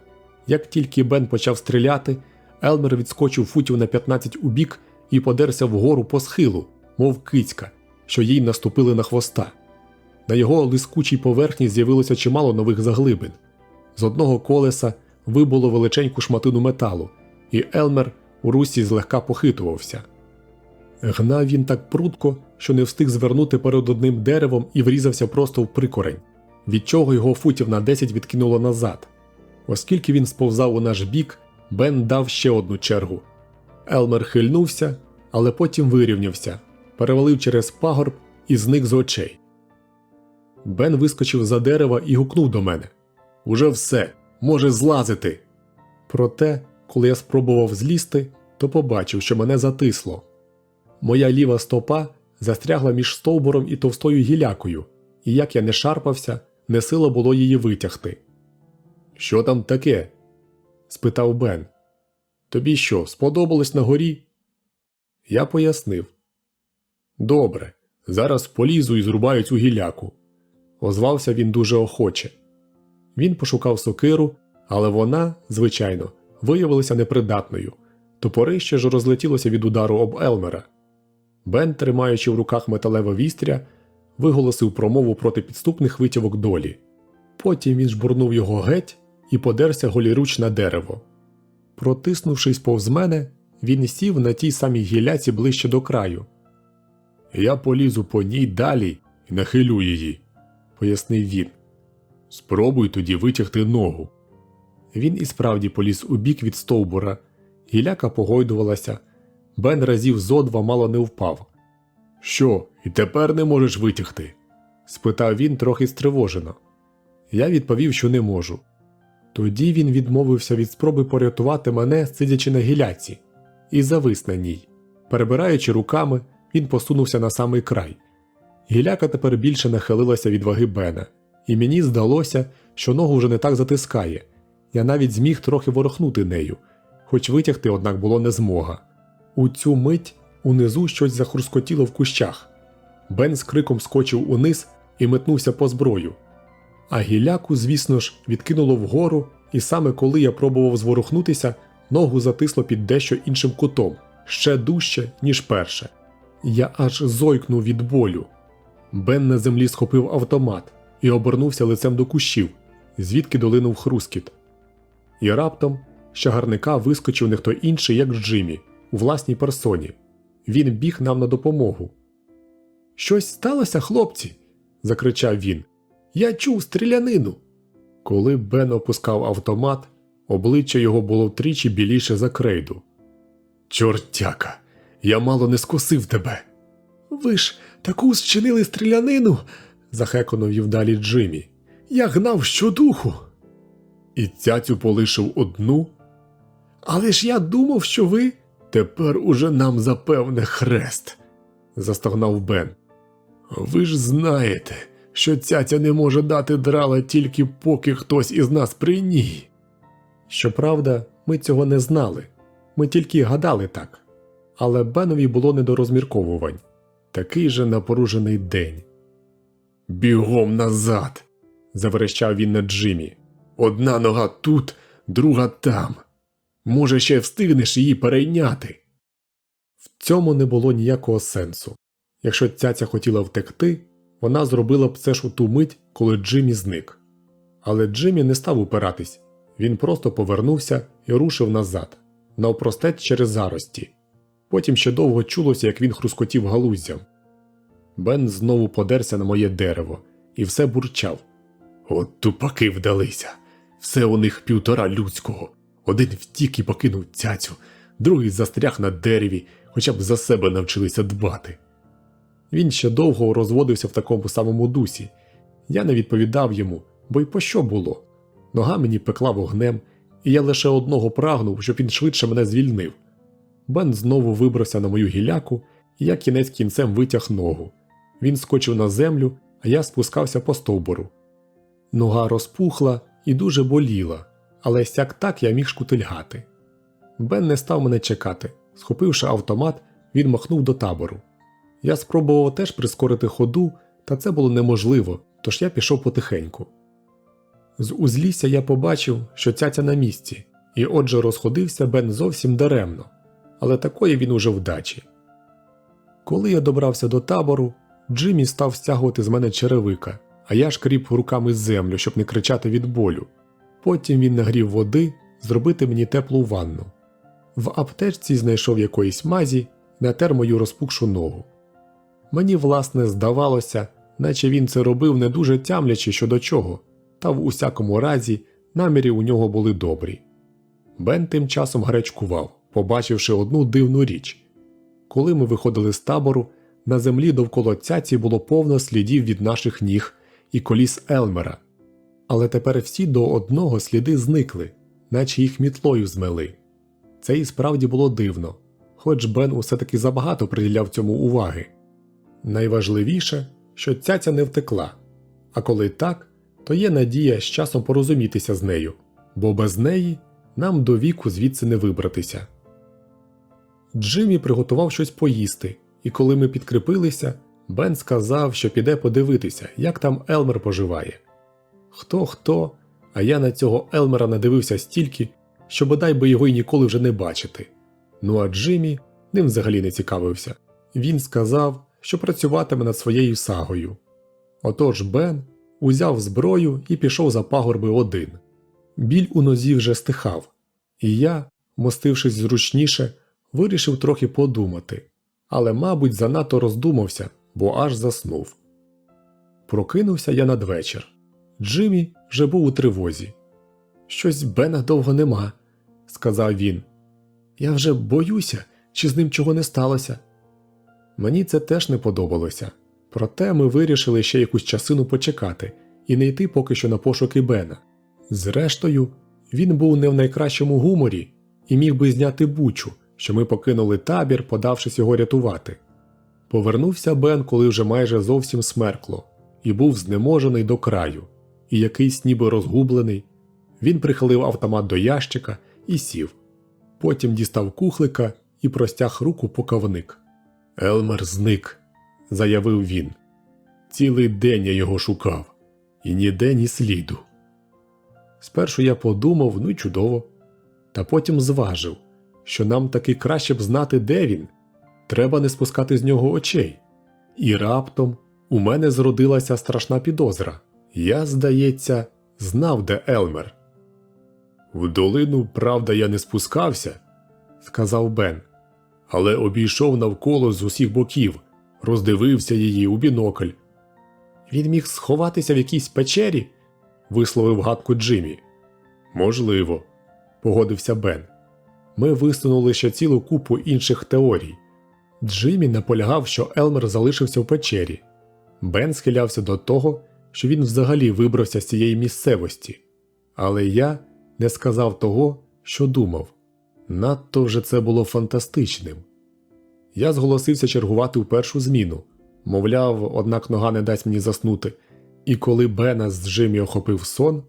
Як тільки Бен почав стріляти, Елмер відскочив футів на 15 убік і подерся вгору по схилу, мов кицька, що їй наступили на хвоста. На його лискучій поверхні з'явилося чимало нових заглибин. З одного колеса вибуло величеньку шматину металу, і Елмер у русі злегка похитувався. Гнав він так прудко, що не встиг звернути перед одним деревом і врізався просто в прикорень, від чого його футів на 10 відкинуло назад. Оскільки він сповзав у наш бік, Бен дав ще одну чергу. Елмер хильнувся, але потім вирівнявся, перевалив через пагорб і зник з очей. Бен вискочив за дерева і гукнув до мене. «Уже все, може злазити!» Проте, коли я спробував злізти, то побачив, що мене затисло. Моя ліва стопа застрягла між стовбуром і товстою гілякою, і як я не шарпався, не сила було її витягти. «Що там таке?» – спитав Бен. Тобі що, сподобалось на горі? Я пояснив. Добре, зараз полізу і зрубаю цю гіляку. Озвався він дуже охоче. Він пошукав сокиру, але вона, звичайно, виявилася непридатною. Топорище ж розлетілося від удару об Елмера. Бен, тримаючи в руках металеве вістря, виголосив промову проти підступних витівок долі. Потім він жбурнув його геть і подерся голіруч на дерево. Протиснувшись повз мене, він сів на тій самій гіляці ближче до краю. «Я полізу по ній далі і нахилю її», – пояснив він. «Спробуй тоді витягти ногу». Він і справді поліз у бік від стовбура. Гіляка погойдувалася. Бен разів зо два мало не впав. «Що, і тепер не можеш витягти?» – спитав він трохи стривожено. Я відповів, що не можу. Тоді він відмовився від спроби порятувати мене, сидячи на гіляці, і завис на ній. Перебираючи руками, він посунувся на самий край. Гіляка тепер більше нахилилася від ваги Бена, і мені здалося, що ногу вже не так затискає. Я навіть зміг трохи ворохнути нею, хоч витягти, однак, було не змога. У цю мить унизу щось захрускотіло в кущах. Бен з криком скочив униз і метнувся по зброю. А гіляку, звісно ж, відкинуло вгору, і саме коли я пробував зворухнутися, ногу затисло під дещо іншим кутом, ще дужче, ніж перше. Я аж зойкнув від болю. Бен на землі схопив автомат і обернувся лицем до кущів, звідки долинув хрускіт. І раптом з чагарника вискочив не хто інший, як Джиммі, у власній персоні. Він біг нам на допомогу. «Щось сталося, хлопці?» – закричав він. «Я чув стрілянину!» Коли Бен опускав автомат, обличчя його було втричі біліше за крейду. «Чортяка! Я мало не скосив тебе!» «Ви ж таку зчинили стрілянину!» – захекано вів далі Джиммі. «Я гнав щодуху!» «І цяцю полишив одну?» «Але ж я думав, що ви...» «Тепер уже нам запевне хрест!» – застогнав Бен. «Ви ж знаєте, що цяця не може дати драла тільки поки хтось із нас при ній!» Щоправда, ми цього не знали. Ми тільки гадали так. Але Бенові було не до розмірковувань. Такий же напоружений день. «Бігом назад!» – заверещав він на Джиммі. «Одна нога тут, друга там. Може, ще встигнеш її перейняти?» В цьому не було ніякого сенсу. Якщо цяця хотіла втекти, вона зробила б це ж у ту мить, коли Джиммі зник. Але Джиммі не став упиратись. Він просто повернувся і рушив назад, навпростець через зарості. Потім ще довго чулося, як він хрускотів галуздям. Бен знову подерся на моє дерево і все бурчав. «От тупаки вдалися! Все у них півтора людського. Один втік і покинув цяцю, другий застряг на дереві, хоча б за себе навчилися дбати». Він ще довго розводився в такому самому дусі. Я не відповідав йому, бо й пощо було. Нога мені пекла вогнем, і я лише одного прагнув, щоб він швидше мене звільнив. Бен знову вибрався на мою гіляку, і я кінець кінцем витяг ногу. Він скочив на землю, а я спускався по стовбуру. Нога розпухла і дуже боліла, але сяк так я міг шкутильгати. Бен не став мене чекати. Схопивши автомат, він махнув до табору. Я спробував теж прискорити ходу, та це було неможливо, тож я пішов потихеньку. З узлісся я побачив, що цяця на місці, і отже розходився Бен зовсім даремно, але такої він уже вдачі. Коли я добрався до табору, Джиммі став стягувати з мене черевика, а я шкріб руками землю, щоб не кричати від болю. Потім він нагрів води зробити мені теплу ванну. В аптечці знайшов якоїсь мазі, натер мою розпухшу ногу. Мені, власне, здавалося, наче він це робив не дуже тямлячи щодо чого, та в усякому разі наміри у нього були добрі. Бен тим часом гарячкував, побачивши одну дивну річ. Коли ми виходили з табору, на землі довкола цяці було повно слідів від наших ніг і коліс Елмера. Але тепер всі до одного сліди зникли, наче їх мітлою змели. Це і справді було дивно, хоч Бен усе-таки забагато приділяв цьому уваги. Найважливіше, що цяця не втекла, а коли так, то є надія з часом порозумітися з нею, бо без неї Нам до віку звідси не вибратися. Джиммі приготував щось поїсти, і коли ми підкріпилися, Бен сказав, що піде подивитися, як там Елмер поживає. Хто, а я на цього Елмера надивився стільки, що бодай би його й ніколи вже не бачити. Ну а Джиммі ним взагалі не цікавився. Він сказав, що працюватиме над своєю сагою. Отож Бен узяв зброю і пішов за пагорби один. Біль у нозі вже стихав, і я, мостившись зручніше, вирішив трохи подумати, але, мабуть, занадто роздумався, бо аж заснув. Прокинувся я надвечір. Джиммі вже був у тривозі. «Щось Бена довго нема», – сказав він. «Я вже боюся, чи з ним чого не сталося». Мені це теж не подобалося, проте ми вирішили ще якусь часину почекати і не йти поки що на пошуки Бена. Зрештою, він був не в найкращому гуморі і міг би зняти бучу, що ми покинули табір, подавшись його рятувати. Повернувся Бен, коли вже майже зовсім смеркло, і був знеможений до краю, і якийсь ніби розгублений. Він прихилив автомат до ящика і сів. Потім дістав кухлика і простяг руку по кавник. «Елмер зник», – заявив він. «Цілий день я його шукав, і ніде ні сліду». Спершу я подумав, ну й чудово. Та потім зважив, що нам таки краще б знати, де він. Треба не спускати з нього очей. І раптом у мене зродилася страшна підозра. Я, здається, знав, де Елмер. «В долину, правда, я не спускався», – сказав Бен, «але обійшов навколо з усіх боків, роздивився її у бінокль». «Він міг сховатися в якійсь печері?» – висловив гадку Джиммі. «Можливо», – погодився Бен. Ми висунули ще цілу купу інших теорій. Джиммі наполягав, що Елмер залишився в печері. Бен схилявся до того, що він взагалі вибрався з цієї місцевості. Але я не сказав того, що думав. Надто вже це було фантастичним. Я зголосився чергувати в першу зміну. Мовляв, однак нога не дасть мені заснути. І коли Бена з Джиммі охопив сон,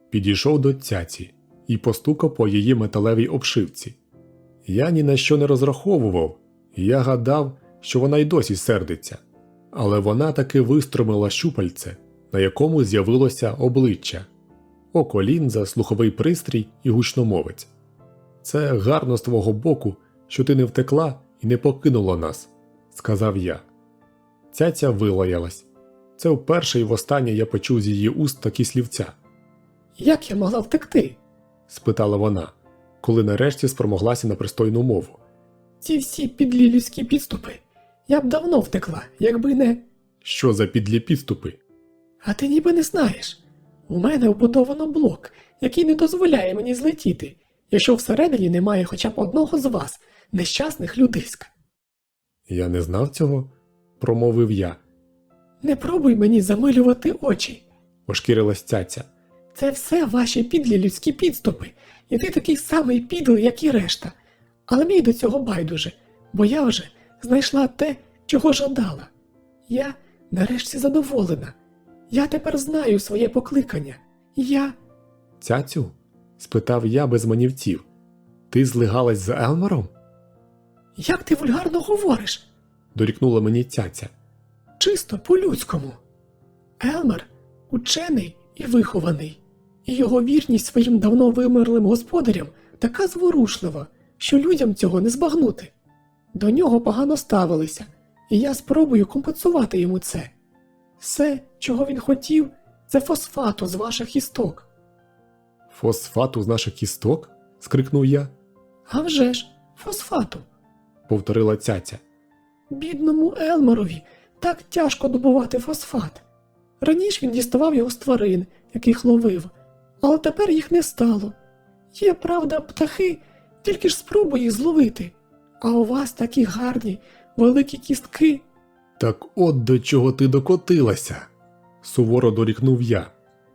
підійшов до цяці і постукав по її металевій обшивці. Я ні на що не розраховував, я гадав, що вона й досі сердиться. Але вона таки вистромила щупальце, на якому з'явилося обличчя. Око лінза, слуховий пристрій і гучномовець. «Це гарно з твого боку, що ти не втекла і не покинула нас», – сказав я. Цяця вилаялась. Це вперше і востаннє я почув з її уст такі слівця. «Як я могла втекти?» – спитала вона, коли нарешті спромоглася на пристойну мову. «Ці всі підлі людські підступи. Я б давно втекла, якби не…» «Що за підлі підступи?» «А ти ніби не знаєш. У мене вбудовано блок, який не дозволяє мені злетіти, якщо всередині немає хоча б одного з вас, нещасних людиськ». «Я не знав цього», – промовив я. «Не пробуй мені замилювати очі», – ошкірилась цяця. «Це все ваші підлі людські підступи, і ти такий самий підлий, як і решта. Але мені до цього байдуже, бо я вже знайшла те, чого жадала. Я нарешті задоволена. Я тепер знаю своє покликання. Я…» «Цяцю?» – спитав я без манівців. «Ти злигалась з Елмером?» «Як ти вульгарно говориш?» – дорікнула мені цяця. «Чисто по-людському. Елмер – учений і вихований, і його вірність своїм давно вимерлим господарям така зворушлива, що людям цього не збагнути. До нього погано ставилися, і я спробую компенсувати йому це. Все, чого він хотів, це фосфату з ваших істок». «Фосфату з наших кісток?» – скрикнув я. «А вже ж, фосфату», – повторила цяця. «Бідному Елмерові так тяжко добувати фосфат. Раніше він діставав його з тварин, яких ловив, але тепер їх не стало. Є, правда, птахи, тільки ж спробуй їх зловити. А у вас такі гарні, великі кістки». «Так от до чого ти докотилася», – суворо дорікнув я.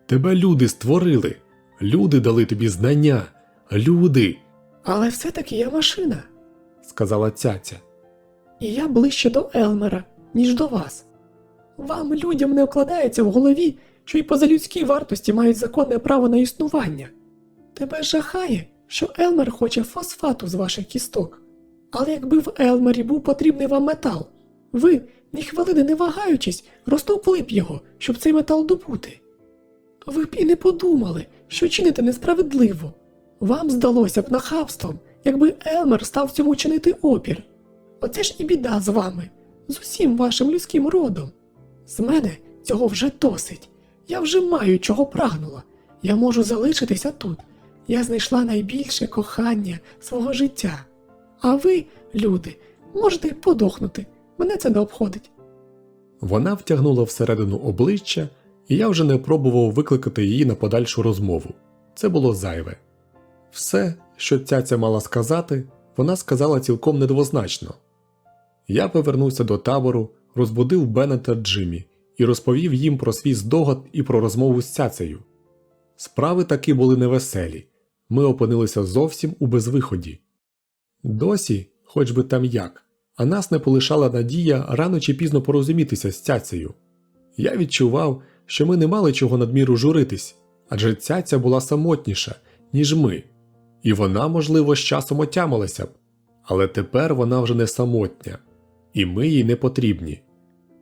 «Тебе люди створили, люди дали тобі знання, люди». «Але все-таки я машина», – сказала цяця. «І я ближче до Елмера, ніж до вас. Вам, людям, не вкладається в голові, що й позалюдські вартості мають законне право на існування. Тебе жахає, що Елмер хоче фосфату з ваших кісток. Але якби в Елмері був потрібний вам метал, ви, ні хвилини не вагаючись, розтовкли б його, щоб цей метал добути. Ви б і не подумали, що чините несправедливо. Вам здалося б нахабством, якби Елмер став цьому чинити опір. Оце ж і біда з вами, з усім вашим людським родом. З мене цього вже досить. Я вже маю, чого прагнула. Я можу залишитися тут. Я знайшла найбільше кохання свого життя. А ви, люди, можете подохнути. Мене це не обходить. Вона втягнула всередину обличчя, і я вже не пробував викликати її на подальшу розмову. Це було зайве. Все, що цяця мала сказати, вона сказала цілком недвозначно. Я повернувся до табору, розбудив Бена та Джиммі і розповів їм про свій здогад і про розмову з цяцею. Справи таки були невеселі. Ми опинилися зовсім у безвиході. Досі, хоч би там як, а нас не полишала надія рано чи пізно порозумітися з цяцею. Я відчував, що ми не мали чого надміру журитись, адже цяця була самотніша, ніж ми. І вона, можливо, з часом отямилася б. Але тепер вона вже не самотня. І ми їй не потрібні.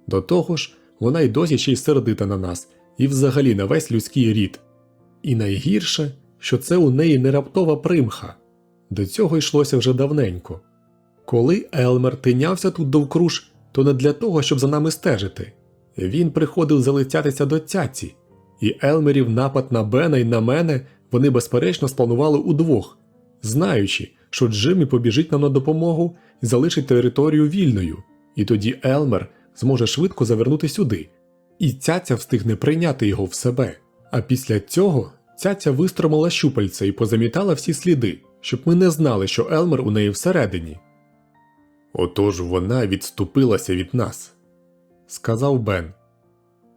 До того ж, вона й досі ще й сердита на нас, і взагалі на весь людський рід. І найгірше, що це у неї не раптова примха. До цього йшлося вже давненько. Коли Елмер тинявся тут довкруж, то не для того, щоб за нами стежити. Він приходив залицятися до цяці. І Елмерів напад на Бена і на мене вони безперечно спланували удвох, знаючи, що Джиммі побіжить нам на допомогу і залишить територію вільною, і тоді Елмер зможе швидко завернути сюди. І цяця встигне прийняти його в себе. А після цього цяця вистромила щупальця і позамітала всі сліди, щоб ми не знали, що Елмер у неї всередині. «Отож вона відступилася від нас», – сказав Бен.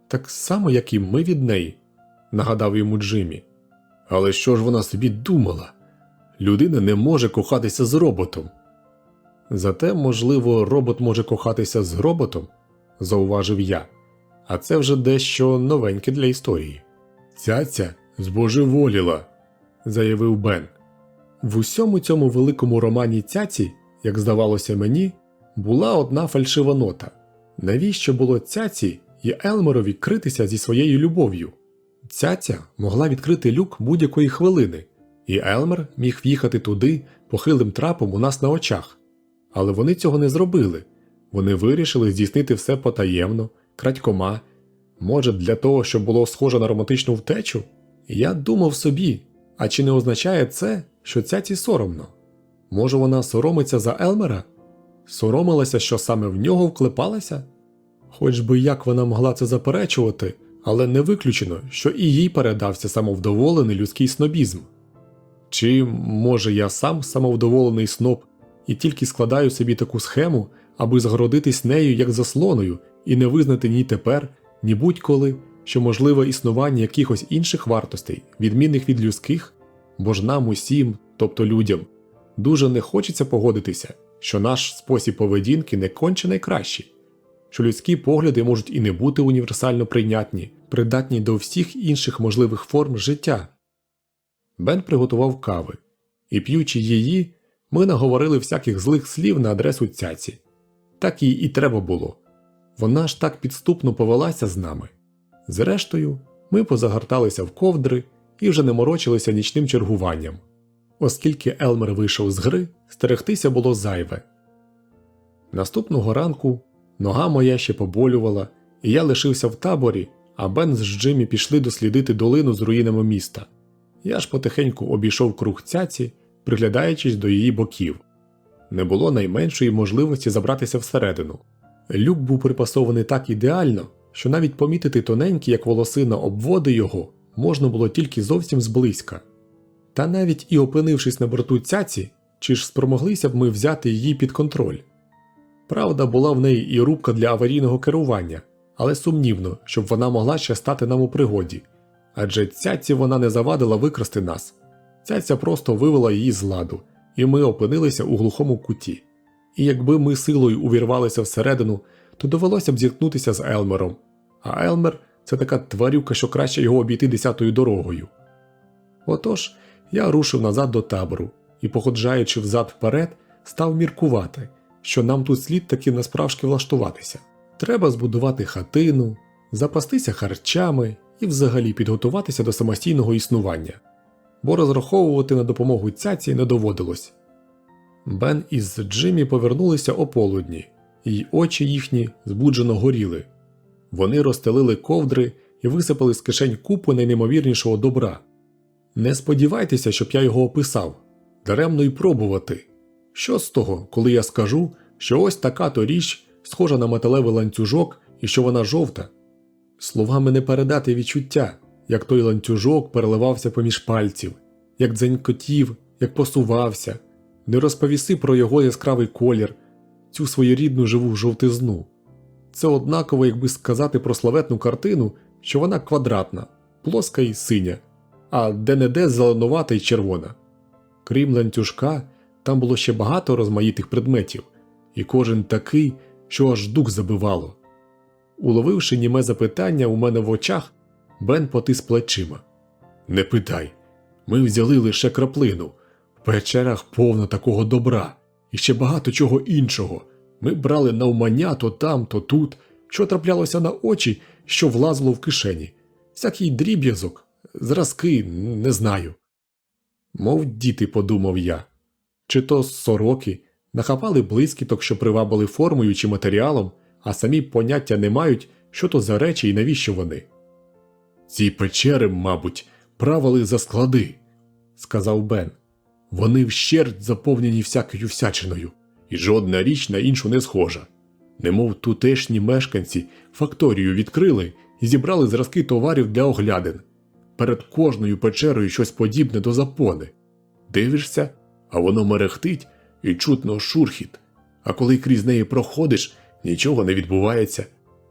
«Так само, як і ми від неї», – нагадав йому Джиммі. «Але що ж вона собі думала? Людина не може кохатися з роботом». «Зате, можливо, робот може кохатися з роботом», – зауважив я. «А це вже дещо новеньке для історії». «Цяця збожеволіла», – заявив Бен. В усьому цьому великому романі цяці, як здавалося мені, була одна фальшива нота. Навіщо було цяці і Елмерові критися зі своєю любов'ю? Цяця могла відкрити люк будь-якої хвилини, і Елмер міг в'їхати туди похилим трапом у нас на очах. Але вони цього не зробили. Вони вирішили здійснити все потаємно, крадькома, може для того, щоб було схоже на романтичну втечу? Я думав собі, а чи не означає це, що цяці соромно? Може вона соромиться за Елмера? Соромилася, що саме в нього вклепалася? Хоч би як вона могла це заперечувати, але не виключено, що і їй передався самовдоволений людський снобізм. Чи, може, я сам самовдоволений сноб і тільки складаю собі таку схему, аби загородитись нею як заслоною і не визнати ні тепер, ні будь-коли, що можливе існування якихось інших вартостей, відмінних від людських, бо ж нам усім, тобто людям, дуже не хочеться погодитися, що наш спосіб поведінки не конче найкращий, що людські погляди можуть і не бути універсально прийнятні, придатні до всіх інших можливих форм життя. Бен приготував кави, і п'ючи її, ми наговорили всяких злих слів на адресу цяці. Так їй і треба було. Вона ж так підступно повелася з нами. Зрештою, ми позагорталися в ковдри і вже не морочилися нічним чергуванням. Оскільки Елмер вийшов з гри, стерегтися було зайве. Наступного ранку нога моя ще поболювала, і я лишився в таборі, а Бен з Джиммі пішли дослідити долину з руїнами міста. Я ж потихеньку обійшов круг цяці, приглядаючись до її боків. Не було найменшої можливості забратися всередину. Люк був припасований так ідеально, що навіть помітити тоненькі, як волосина, обводи його можна було тільки зовсім зблизька. Та навіть і опинившись на борту цяці, чи ж спромоглися б ми взяти її під контроль? Правда, була в неї і рубка для аварійного керування, але сумнівно, щоб вона могла ще стати нам у пригоді. Адже цяці вона не завадила викрасти нас. Цяця просто вивела її з ладу, і ми опинилися у глухому куті. І якби ми силою увірвалися всередину, то довелося б зіткнутися з Елмером. А Елмер – це така тварюка, що краще його обійти 10-ю дорогою. Отож, Я рушив назад до табору і, походжаючи взад-вперед, став міркувати, що нам тут слід таки насправжки влаштуватися. Треба збудувати хатину, запастися харчами і взагалі підготуватися до самостійного існування, бо розраховувати на допомогу цяці не доводилось. Бен із Джиммі повернулися о полудні, і очі їхні збуджено горіли. Вони розстелили ковдри і висипали з кишень купу найнеймовірнішого добра. Не сподівайтеся, щоб я його описав. Даремно й пробувати. Що з того, коли я скажу, що ось така-то річ схожа на металевий ланцюжок і що вона жовта? Словами не передати відчуття, як той ланцюжок переливався поміж пальців, як дзенькотів, як посувався. Не розповіси про його яскравий колір, цю своєрідну живу жовтизну. Це однаково, якби сказати про славетну картину, що вона квадратна, плоска і синя, а де-не-де зеленувата й червона. Крім ланцюжка, там було ще багато розмаїтих предметів, і кожен такий, що аж дух забивало. Уловивши німе запитання у мене в очах, Бен потис плечима. «Не питай, ми взяли лише краплину. В печерах повно такого добра, і ще багато чого іншого. Ми брали навмання то там, то тут, що траплялося на очі, що влазило в кишені. Всякий дріб'язок, зразки, не знаю». Мов діти, подумав я. Чи то сороки нахапали блискіток, що привабили формою чи матеріалом, а самі поняття не мають, що то за речі і навіщо вони. «Ці печери, мабуть, правили за склади», – сказав Бен. «Вони вщерть заповнені всякою всячиною, і жодна річ на іншу не схожа. Немов тутешні мешканці факторію відкрили і зібрали зразки товарів для оглядин. Перед кожною печерою щось подібне до запони. Дивишся, а воно мерехтить і чутно шурхіт, а коли крізь неї проходиш, нічого не відбувається,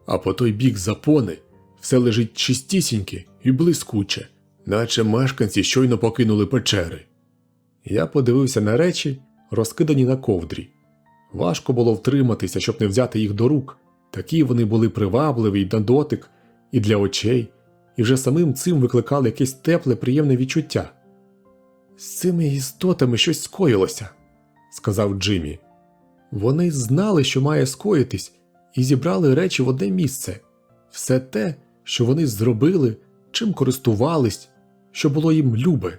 а по той бік запони все лежить чистісіньке і блискуче, наче мешканці щойно покинули печери». Я подивився на речі, розкидані на ковдрі. Важко було втриматися, щоб не взяти їх до рук. Такі вони були привабливі й на дотик, і для очей, і вже самим цим викликали якесь тепле, приємне відчуття. «З цими істотами щось скоїлося», – сказав Джиммі. «Вони знали, що має скоїтись, і зібрали речі в одне місце. Все те, що вони зробили, чим користувались, що було їм любе.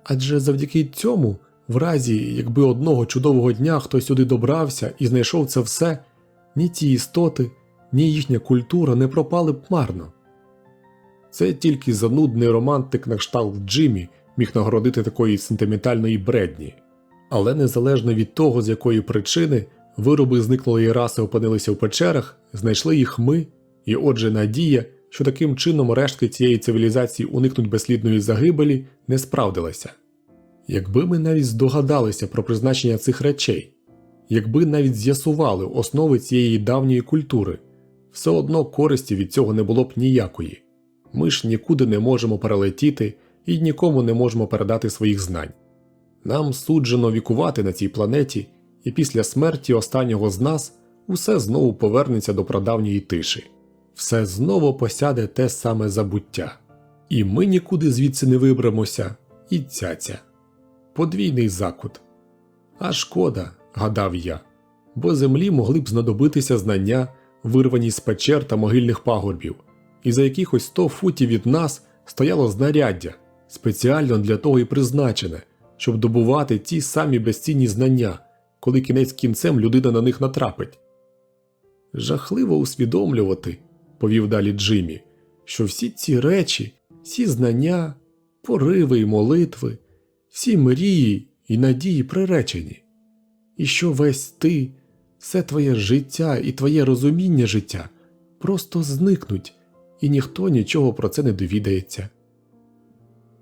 Адже завдяки цьому, в разі, якби одного чудового дня хтось сюди добрався і знайшов це все, ні ті істоти, ні їхня культура не пропали б марно». Це тільки занудний романтик на кшталт Джиммі міг нагородити такої сентиментальної бредні. Але незалежно від того, з якої причини вироби зниклої раси опинилися в печерах, знайшли їх ми, і отже надія, що таким чином рештки цієї цивілізації уникнуть безслідної загибелі, не справдилася. Якби ми навіть здогадалися про призначення цих речей, якби навіть з'ясували основи цієї давньої культури, все одно користі від цього не було б ніякої. Ми ж нікуди не можемо перелетіти і нікому не можемо передати своїх знань. Нам суджено вікувати на цій планеті, і після смерті останнього з нас усе знову повернеться до прадавньої тиші. Все знову посяде те саме забуття. І ми нікуди звідси не виберемося, і цяця. Подвійний закут. А шкода, гадав я, бо землі могли б знадобитися знання, вирвані з печер та могильних пагорбів, і за якихось 100 футів від нас стояло знаряддя, спеціально для того і призначене, щоб добувати ті самі безцінні знання, коли кінець кінцем людина на них натрапить. «Жахливо усвідомлювати», – повів далі Джиммі, «що всі ці речі, всі знання, пориви і молитви, всі мрії і надії приречені, і що весь ти, все твоє життя і твоє розуміння життя просто зникнуть, і ніхто нічого про це не довідається».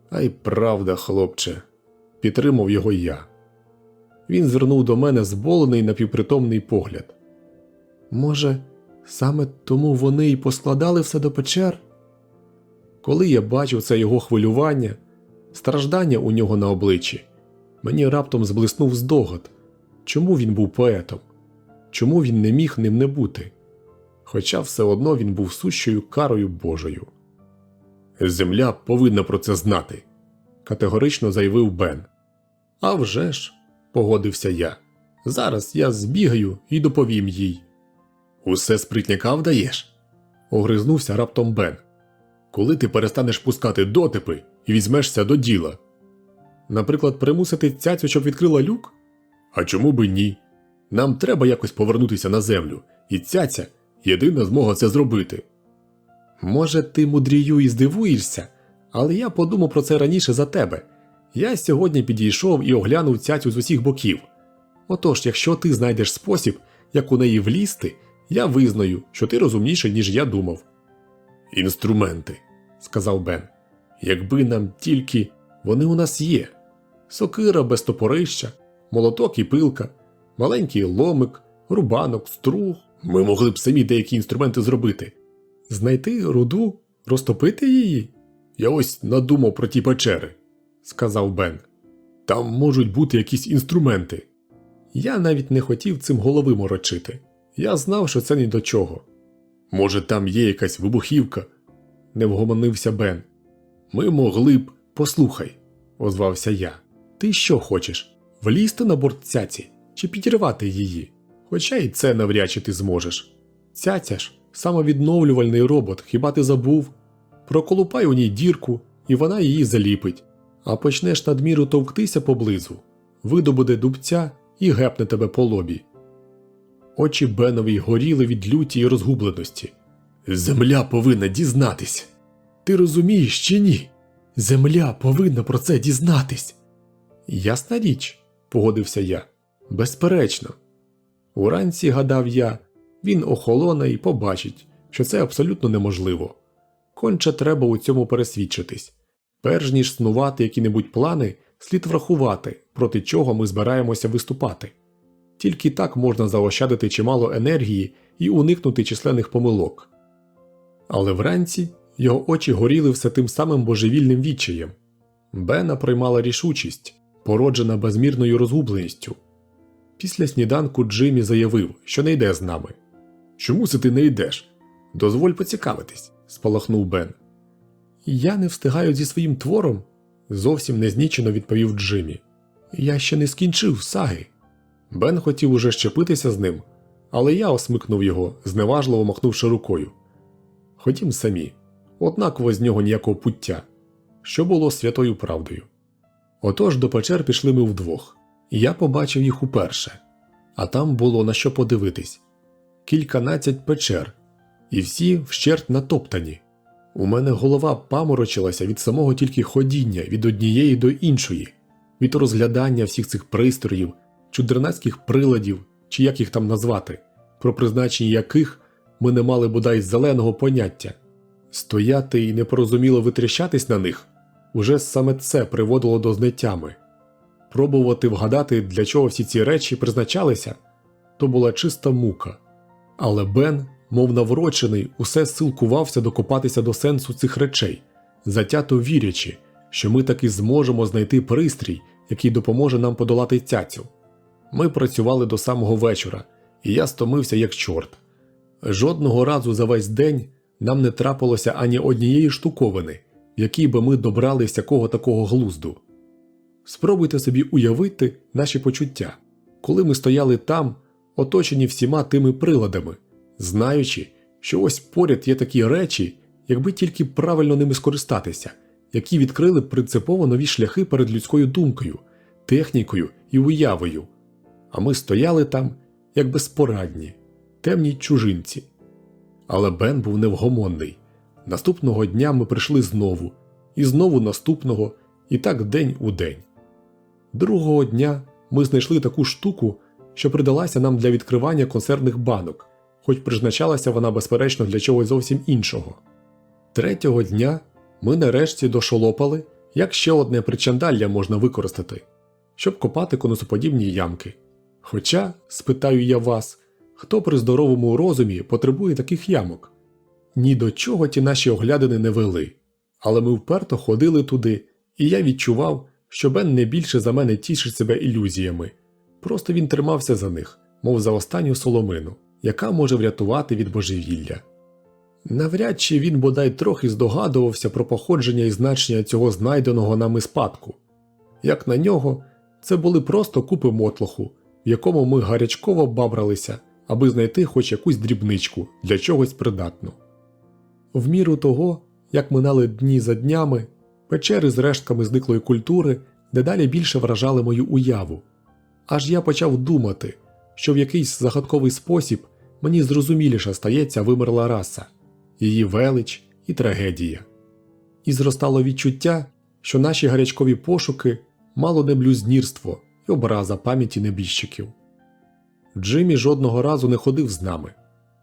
«А й правда, хлопче», – підтримав його я. Він звернув до мене зболений напівпритомний погляд. «Може, саме тому вони й поскладали все до печер?» Коли я бачив це його хвилювання, страждання у нього на обличчі, мені раптом зблиснув здогад, чому він був поетом, чому він не міг ним не бути, хоча все одно він був сущою карою Божою. «Земля повинна про це знати», – категорично заявив Бен. «А вже ж», – погодився я. «Зараз я збігаю і доповім їй». «Усе спритняка вдаєш?» – огризнувся раптом Бен. «Коли ти перестанеш пускати дотипи і візьмешся до діла? Наприклад, примусити цяцю, щоб відкрила люк? А чому би ні? Нам треба якось повернутися на землю, і цяця – єдина змога це зробити». «Може, ти мудрію і здивуєшся, але я подумав про це раніше за тебе. Я сьогодні підійшов і оглянув цяцю з усіх боків. Отож, якщо ти знайдеш спосіб, як у неї влізти, я визнаю, що ти розумніший, ніж я думав». «Інструменти», – сказав Бен. «Якби нам тільки… Вони у нас є. Сокира без топорища, молоток і пилка, маленький ломик, рубанок, струг. Ми могли б самі деякі інструменти зробити. Знайти руду, розтопити її? Я ось надумав про ті печери», – сказав Бен. «Там можуть бути якісь інструменти». Я навіть не хотів цим голови морочити. Я знав, що це ні до чого. «Може, там є якась вибухівка?» – не вгомонився Бен. «Ми могли б… Послухай», – озвався я. «Ти що хочеш? Влізти на борт цяці? Чи підірвати її? Хоча і це навряд чи ти зможеш. Цяця ж – самовідновлювальний робот, хіба ти забув? Проколупай у ній дірку, і вона її заліпить. А почнеш надміру товктися поблизу, видобуде дубця і гепне тебе по лобі». Очі Бенові горіли від люті і розгубленості. «Земля повинна дізнатись. Ти розумієш чи ні? Земля повинна про це дізнатись». «Ясна річ», – погодився я. «Безперечно». Уранці, гадав я, він охолоне і побачить, що це абсолютно неможливо. Конче треба у цьому пересвідчитись. Перш ніж снувати які-небудь плани, слід врахувати, проти чого ми збираємося виступати. Тільки так можна заощадити чимало енергії і уникнути численних помилок. Але вранці його очі горіли все тим самим божевільним відчаєм. Бена приймала рішучість, породжена безмірною розгубленістю. Після сніданку Джиммі заявив, що не йде з нами. «Чому це ти не йдеш? Дозволь поцікавитись», – спалахнув Бен. «Я не встигаю зі своїм твором», – зовсім незнічено відповів Джиммі. «Я ще не скінчив саги». Бен хотів уже щепитися з ним, але я осмикнув його, зневажливо махнувши рукою. «Ходім самі, однаково з нього ніякого пуття», що було святою правдою. Отож до печер пішли ми вдвох. Я побачив їх уперше, а там було на що подивитись. Кільканадцять печер, і всі вщерть натоптані. У мене голова паморочилася від самого тільки ходіння від однієї до іншої, від розглядання всіх цих пристроїв, чудернацьких приладів, чи як їх там назвати, про призначення яких ми не мали бодай зеленого поняття. Стояти і непорозуміло витріщатись на них – уже саме це приводило до знеттями. Пробувати вгадати, для чого всі ці речі призначалися – то була чиста мука. Але Бен, мов наврочений, усе силкувався докопатися до сенсу цих речей, затято вірячи, що ми таки зможемо знайти пристрій, який допоможе нам подолати цяцю. Ми працювали до самого вечора, і я стомився як чорт. Жодного разу за весь день нам не трапилося ані однієї штуковини, в якій би ми добрали всякого такого глузду. Спробуйте собі уявити наші почуття, коли ми стояли там, оточені всіма тими приладами, знаючи, що ось поряд є такі речі, якби тільки правильно ними скористатися, які відкрили б принципово нові шляхи перед людською думкою, технікою і уявою. А ми стояли там, як безпорадні, темні чужинці. Але Бен був невгомонний. Наступного дня ми прийшли знову, і знову наступного, і так день у день. Другого дня ми знайшли таку штуку, що придалася нам для відкривання консервних банок, хоч призначалася вона, безперечно, для чогось зовсім іншого. Третього дня ми нарешті дошолопали, як ще одне причандалля можна використати, щоб копати конусоподібні ямки. Хоча, спитаю я вас, хто при здоровому розумі потребує таких ямок? Ні до чого ті наші оглядини не вели, але ми вперто ходили туди, і я відчував, що Бен не більше за мене тішить себе ілюзіями. Просто він тримався за них, мов за останню соломину, яка може врятувати від божевілля. Навряд чи він бодай трохи здогадувався про походження і значення цього знайденого нами спадку. Як на нього, це були просто купи мотлоху, в якому ми гарячково бабралися, аби знайти хоч якусь дрібничку для чогось придатну. В міру того, як минали дні за днями, печери з рештками зниклої культури дедалі більше вражали мою уяву. Аж я почав думати, що в якийсь загадковий спосіб мені зрозуміліше стається вимерла раса, її велич і трагедія. І зростало відчуття, що наші гарячкові пошуки мало не блюзнірство й образа пам'яті небіжчиків. Джиммі жодного разу не ходив з нами.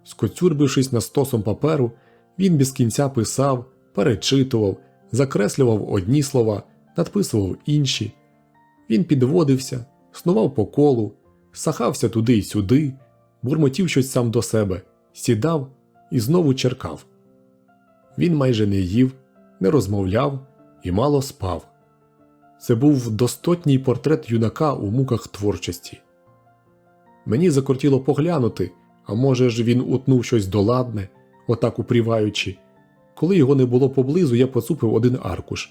Скоцюрбившись на стосом паперу, він без кінця писав, перечитував, закреслював одні слова, надписував інші. Він підводився, снував по колу, сахався туди й сюди, бурмотів щось сам до себе, сідав і знову черкав. Він майже не їв, не розмовляв і мало спав. Це був достотній портрет юнака у муках творчості. Мені закортіло поглянути, а може ж він утнув щось доладне, отак упріваючи. Коли його не було поблизу, я поцупив один аркуш.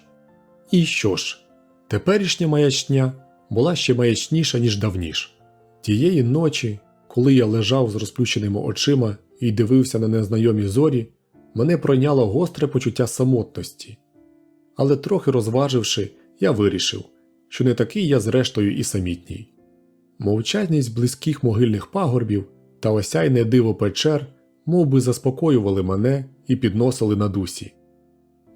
І що ж? Теперішня маячня була ще маячніша, ніж давніш. Тієї ночі, коли я лежав з розплющеними очима і дивився на незнайомі зорі, мене пройняло гостре почуття самотності. Але трохи розваживши, я вирішив, що не такий я зрештою і самітній. Мовчазність близьких могильних пагорбів та осяйне диво печер мов би заспокоювали мене і підносили на дусі.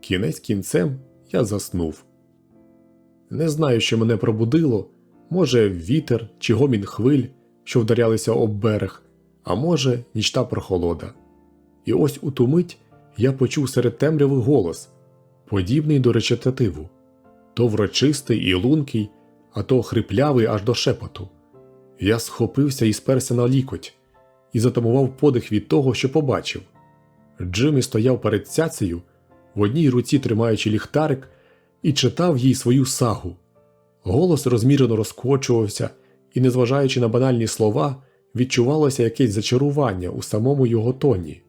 Кінець кінцем я заснув. Не знаю, що мене пробудило, може вітер чи гомін хвиль, що вдарялися об берег, а може нічна прохолода. І ось у ту мить я почув серед темряви голос, подібний до речитативу, то врочистий і лункий, а то хриплявий аж до шепоту. Я схопився і сперся на лікоть, і затамував подих від того, що побачив. Джиммі стояв перед цяцею, в одній руці тримаючи ліхтарик, і читав їй свою сагу. Голос розмірено розкочувався, і, незважаючи на банальні слова, відчувалося якесь зачарування у самому його тоні.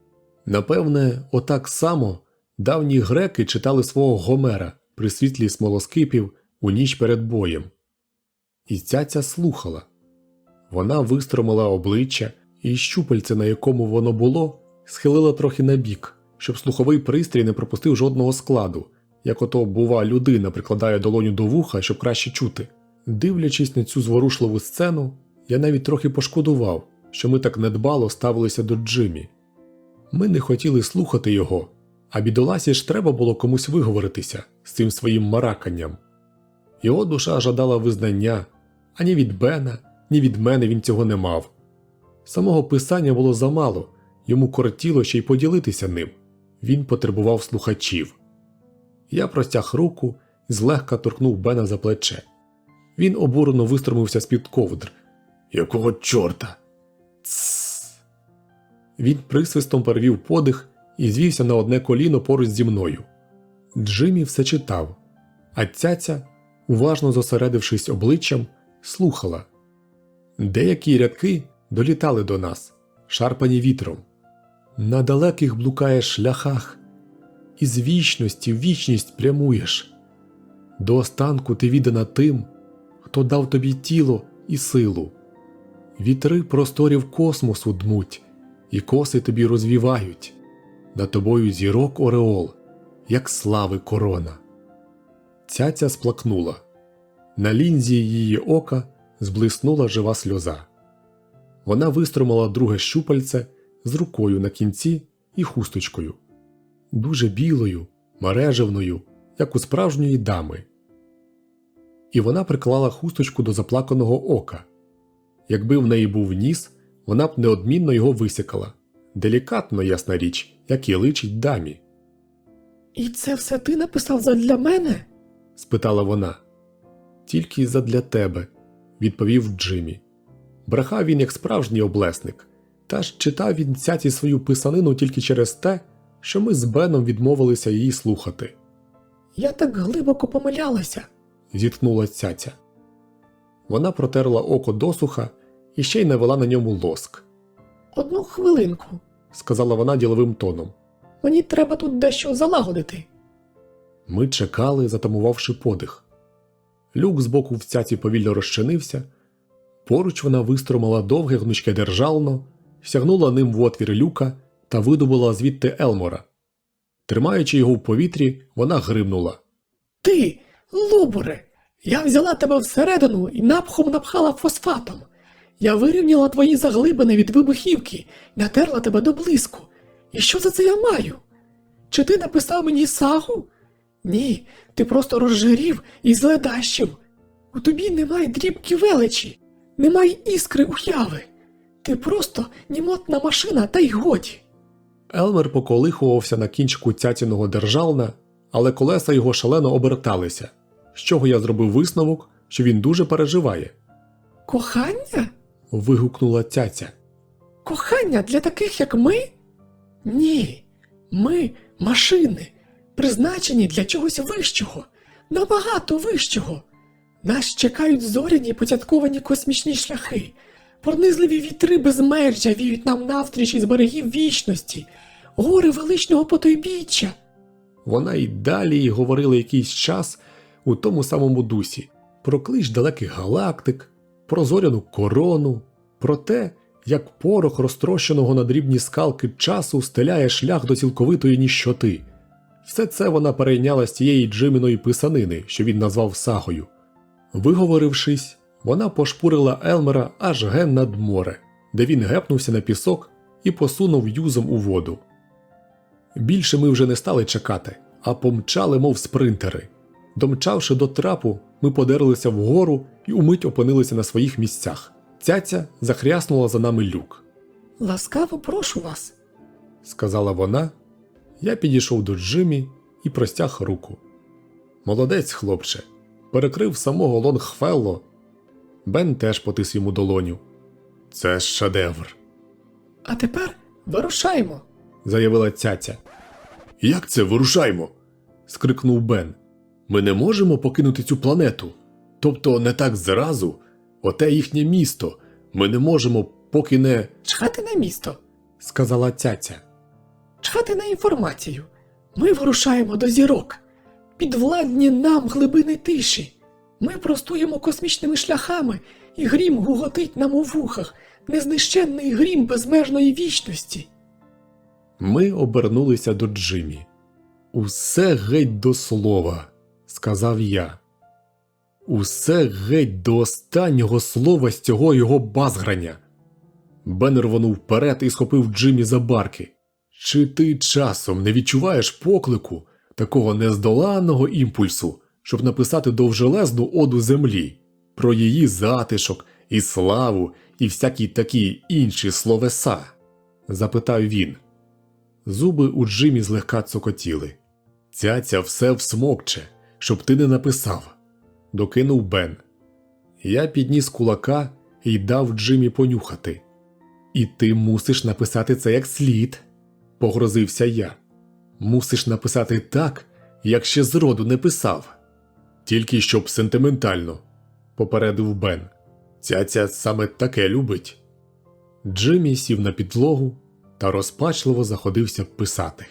Напевне, отак само давні греки читали свого Гомера при світлі смолоскипів у ніч перед боєм. І цяця слухала. Вона вистромила обличчя, і щупальце, на якому воно було, схилила трохи набік, щоб слуховий пристрій не пропустив жодного складу, як ото, бува, людина прикладає долоню до вуха, щоб краще чути. Дивлячись на цю зворушливу сцену, я навіть трохи пошкодував, що ми так недбало ставилися до Джиммі. Ми не хотіли слухати його, а бідоласі ж треба було комусь виговоритися з цим своїм мараканням. Його душа жадала визнання, а ні від Бена, ні від мене він цього не мав. Самого писання було замало, йому кортіло ще й поділитися ним. Він потребував слухачів. Я простяг руку і злегка торкнув Бена за плече. Він обурено вистромився з-під ковдр. «Якого чорта?» «Тссс!» Він присвистом перевів подих і звівся на одне коліно поруч зі мною. Джиммі все читав, а цяця, уважно зосередившись обличчям, слухала. Деякі рядки долітали до нас, шарпані вітром. На далеких блукаєш шляхах, із вічності в вічність прямуєш. До останку ти віддана тим, хто дав тобі тіло і силу. Вітри просторів космосу дмуть, і коси тобі розвівають. Над тобою зірок ореол, як слави корона. Цяця сплакнула. На лінзі її ока зблиснула жива сльоза. Вона вистромила друге щупальце з рукою на кінці і хусточкою. Дуже білою, мережевною, як у справжньої дами. І вона приклала хусточку до заплаканого ока. Якби в неї був ніс, вона б неодмінно його висікала. Делікатно, ясна річ, як і личить дамі. І це все ти написав задля мене? Спитала вона. Тільки задля тебе, відповів Джиммі. Брехав він як справжній облесник, та ж читав він цяці свою писанину тільки через те, що ми з Беном відмовилися її слухати. Я так глибоко помилялася, зітхнула цяця. Вона протерла око досуха і ще й навела на ньому лоск. Одну хвилинку, сказала вона діловим тоном. Мені треба тут дещо залагодити. Ми чекали, затамувавши подих. Люк збоку в цяці повільно розчинився. Поруч вона вистромила довге гнучке держално, сягнула ним в отвір люка та видобула звідти Елмора. Тримаючи його в повітрі, вона гримнула. Ти, луборе, я взяла тебе всередину і напхом напхала фосфатом. Я вирівняла твої заглибини від вибухівки, натерла тебе до блиску. І що за це я маю? Чи ти написав мені сагу? Ні, ти просто розжирів і зледащив. У тобі немає дрібки величі, немає іскри уяви. Ти просто німотна машина, та й годі. Елмер поколихувався на кінчику цяціного держална, але колеса його шалено оберталися, з чого я зробив висновок, що він дуже переживає. Кохання? Вигукнула цяця. Кохання для таких, як ми? Ні, ми – машини, призначені для чогось вищого, набагато вищого. Нас чекають зоряні поцятковані космічні шляхи, пронизливі вітри безмежжя віють нам навстріч із берегів вічності, гори величного потойбіччя. Вона й далі говорила якийсь час у тому самому дусі про клич далеких галактик, про зоряну корону, про те, як порох розтрощеного на дрібні скалки часу стеляє шлях до цілковитої ніщоти. Все це вона перейняла з тієї Джиміної писанини, що він назвав сагою. Виговорившись, вона пошпурила Елмера аж ген над море, де він гепнувся на пісок і посунув юзом у воду. Більше ми вже не стали чекати, а помчали, мов спринтери. Домчавши до трапу, ми подерлися вгору і умить опинилися на своїх місцях. Цяця захряснула за нами люк. «Ласкаво прошу вас», – сказала вона. Я підійшов до Джиммі і простяг руку. «Молодець, хлопче», – перекрив самого Лонгфелло. Бен теж потис йому долоню. «Це ж шедевр», – «А тепер вирушаємо», – заявила цяця. «Як це вирушаємо?» – скрикнув Бен. «Ми не можемо покинути цю планету. Тобто не так зразу. Оте їхнє місто. Ми не можемо, поки не…» «Чхати на місто», – сказала цяця. «Чхати на інформацію. Ми вирушаємо до зірок. Підвладні нам глибини тиші. Ми простуємо космічними шляхами, і грім гуготить нам у вухах, незнищенний грім безмежної вічності». Ми обернулися до Джиммі. «Усе геть до слова», – сказав я. «Усе геть до останнього слова з цього його базграння». Бен рвонув вперед і схопив Джиммі за барки. «Чи ти часом не відчуваєш поклику, такого нездоланного імпульсу, щоб написати довжелезну оду землі, про її затишок і славу і всякі такі інші словеса?» – запитав він. Зуби у Джиммі злегка цокотіли. «Цяця все всмокче, щоб ти не написав», – докинув Бен. Я підніс кулака і дав Джиммі понюхати. «І ти мусиш написати це як слід», – погрозився я. «Мусиш написати так, як ще зроду не писав». «Тільки щоб сентиментально», – попередив Бен. «Цяця саме таке любить». Джиммі сів на підлогу та розпачливо заходився писати.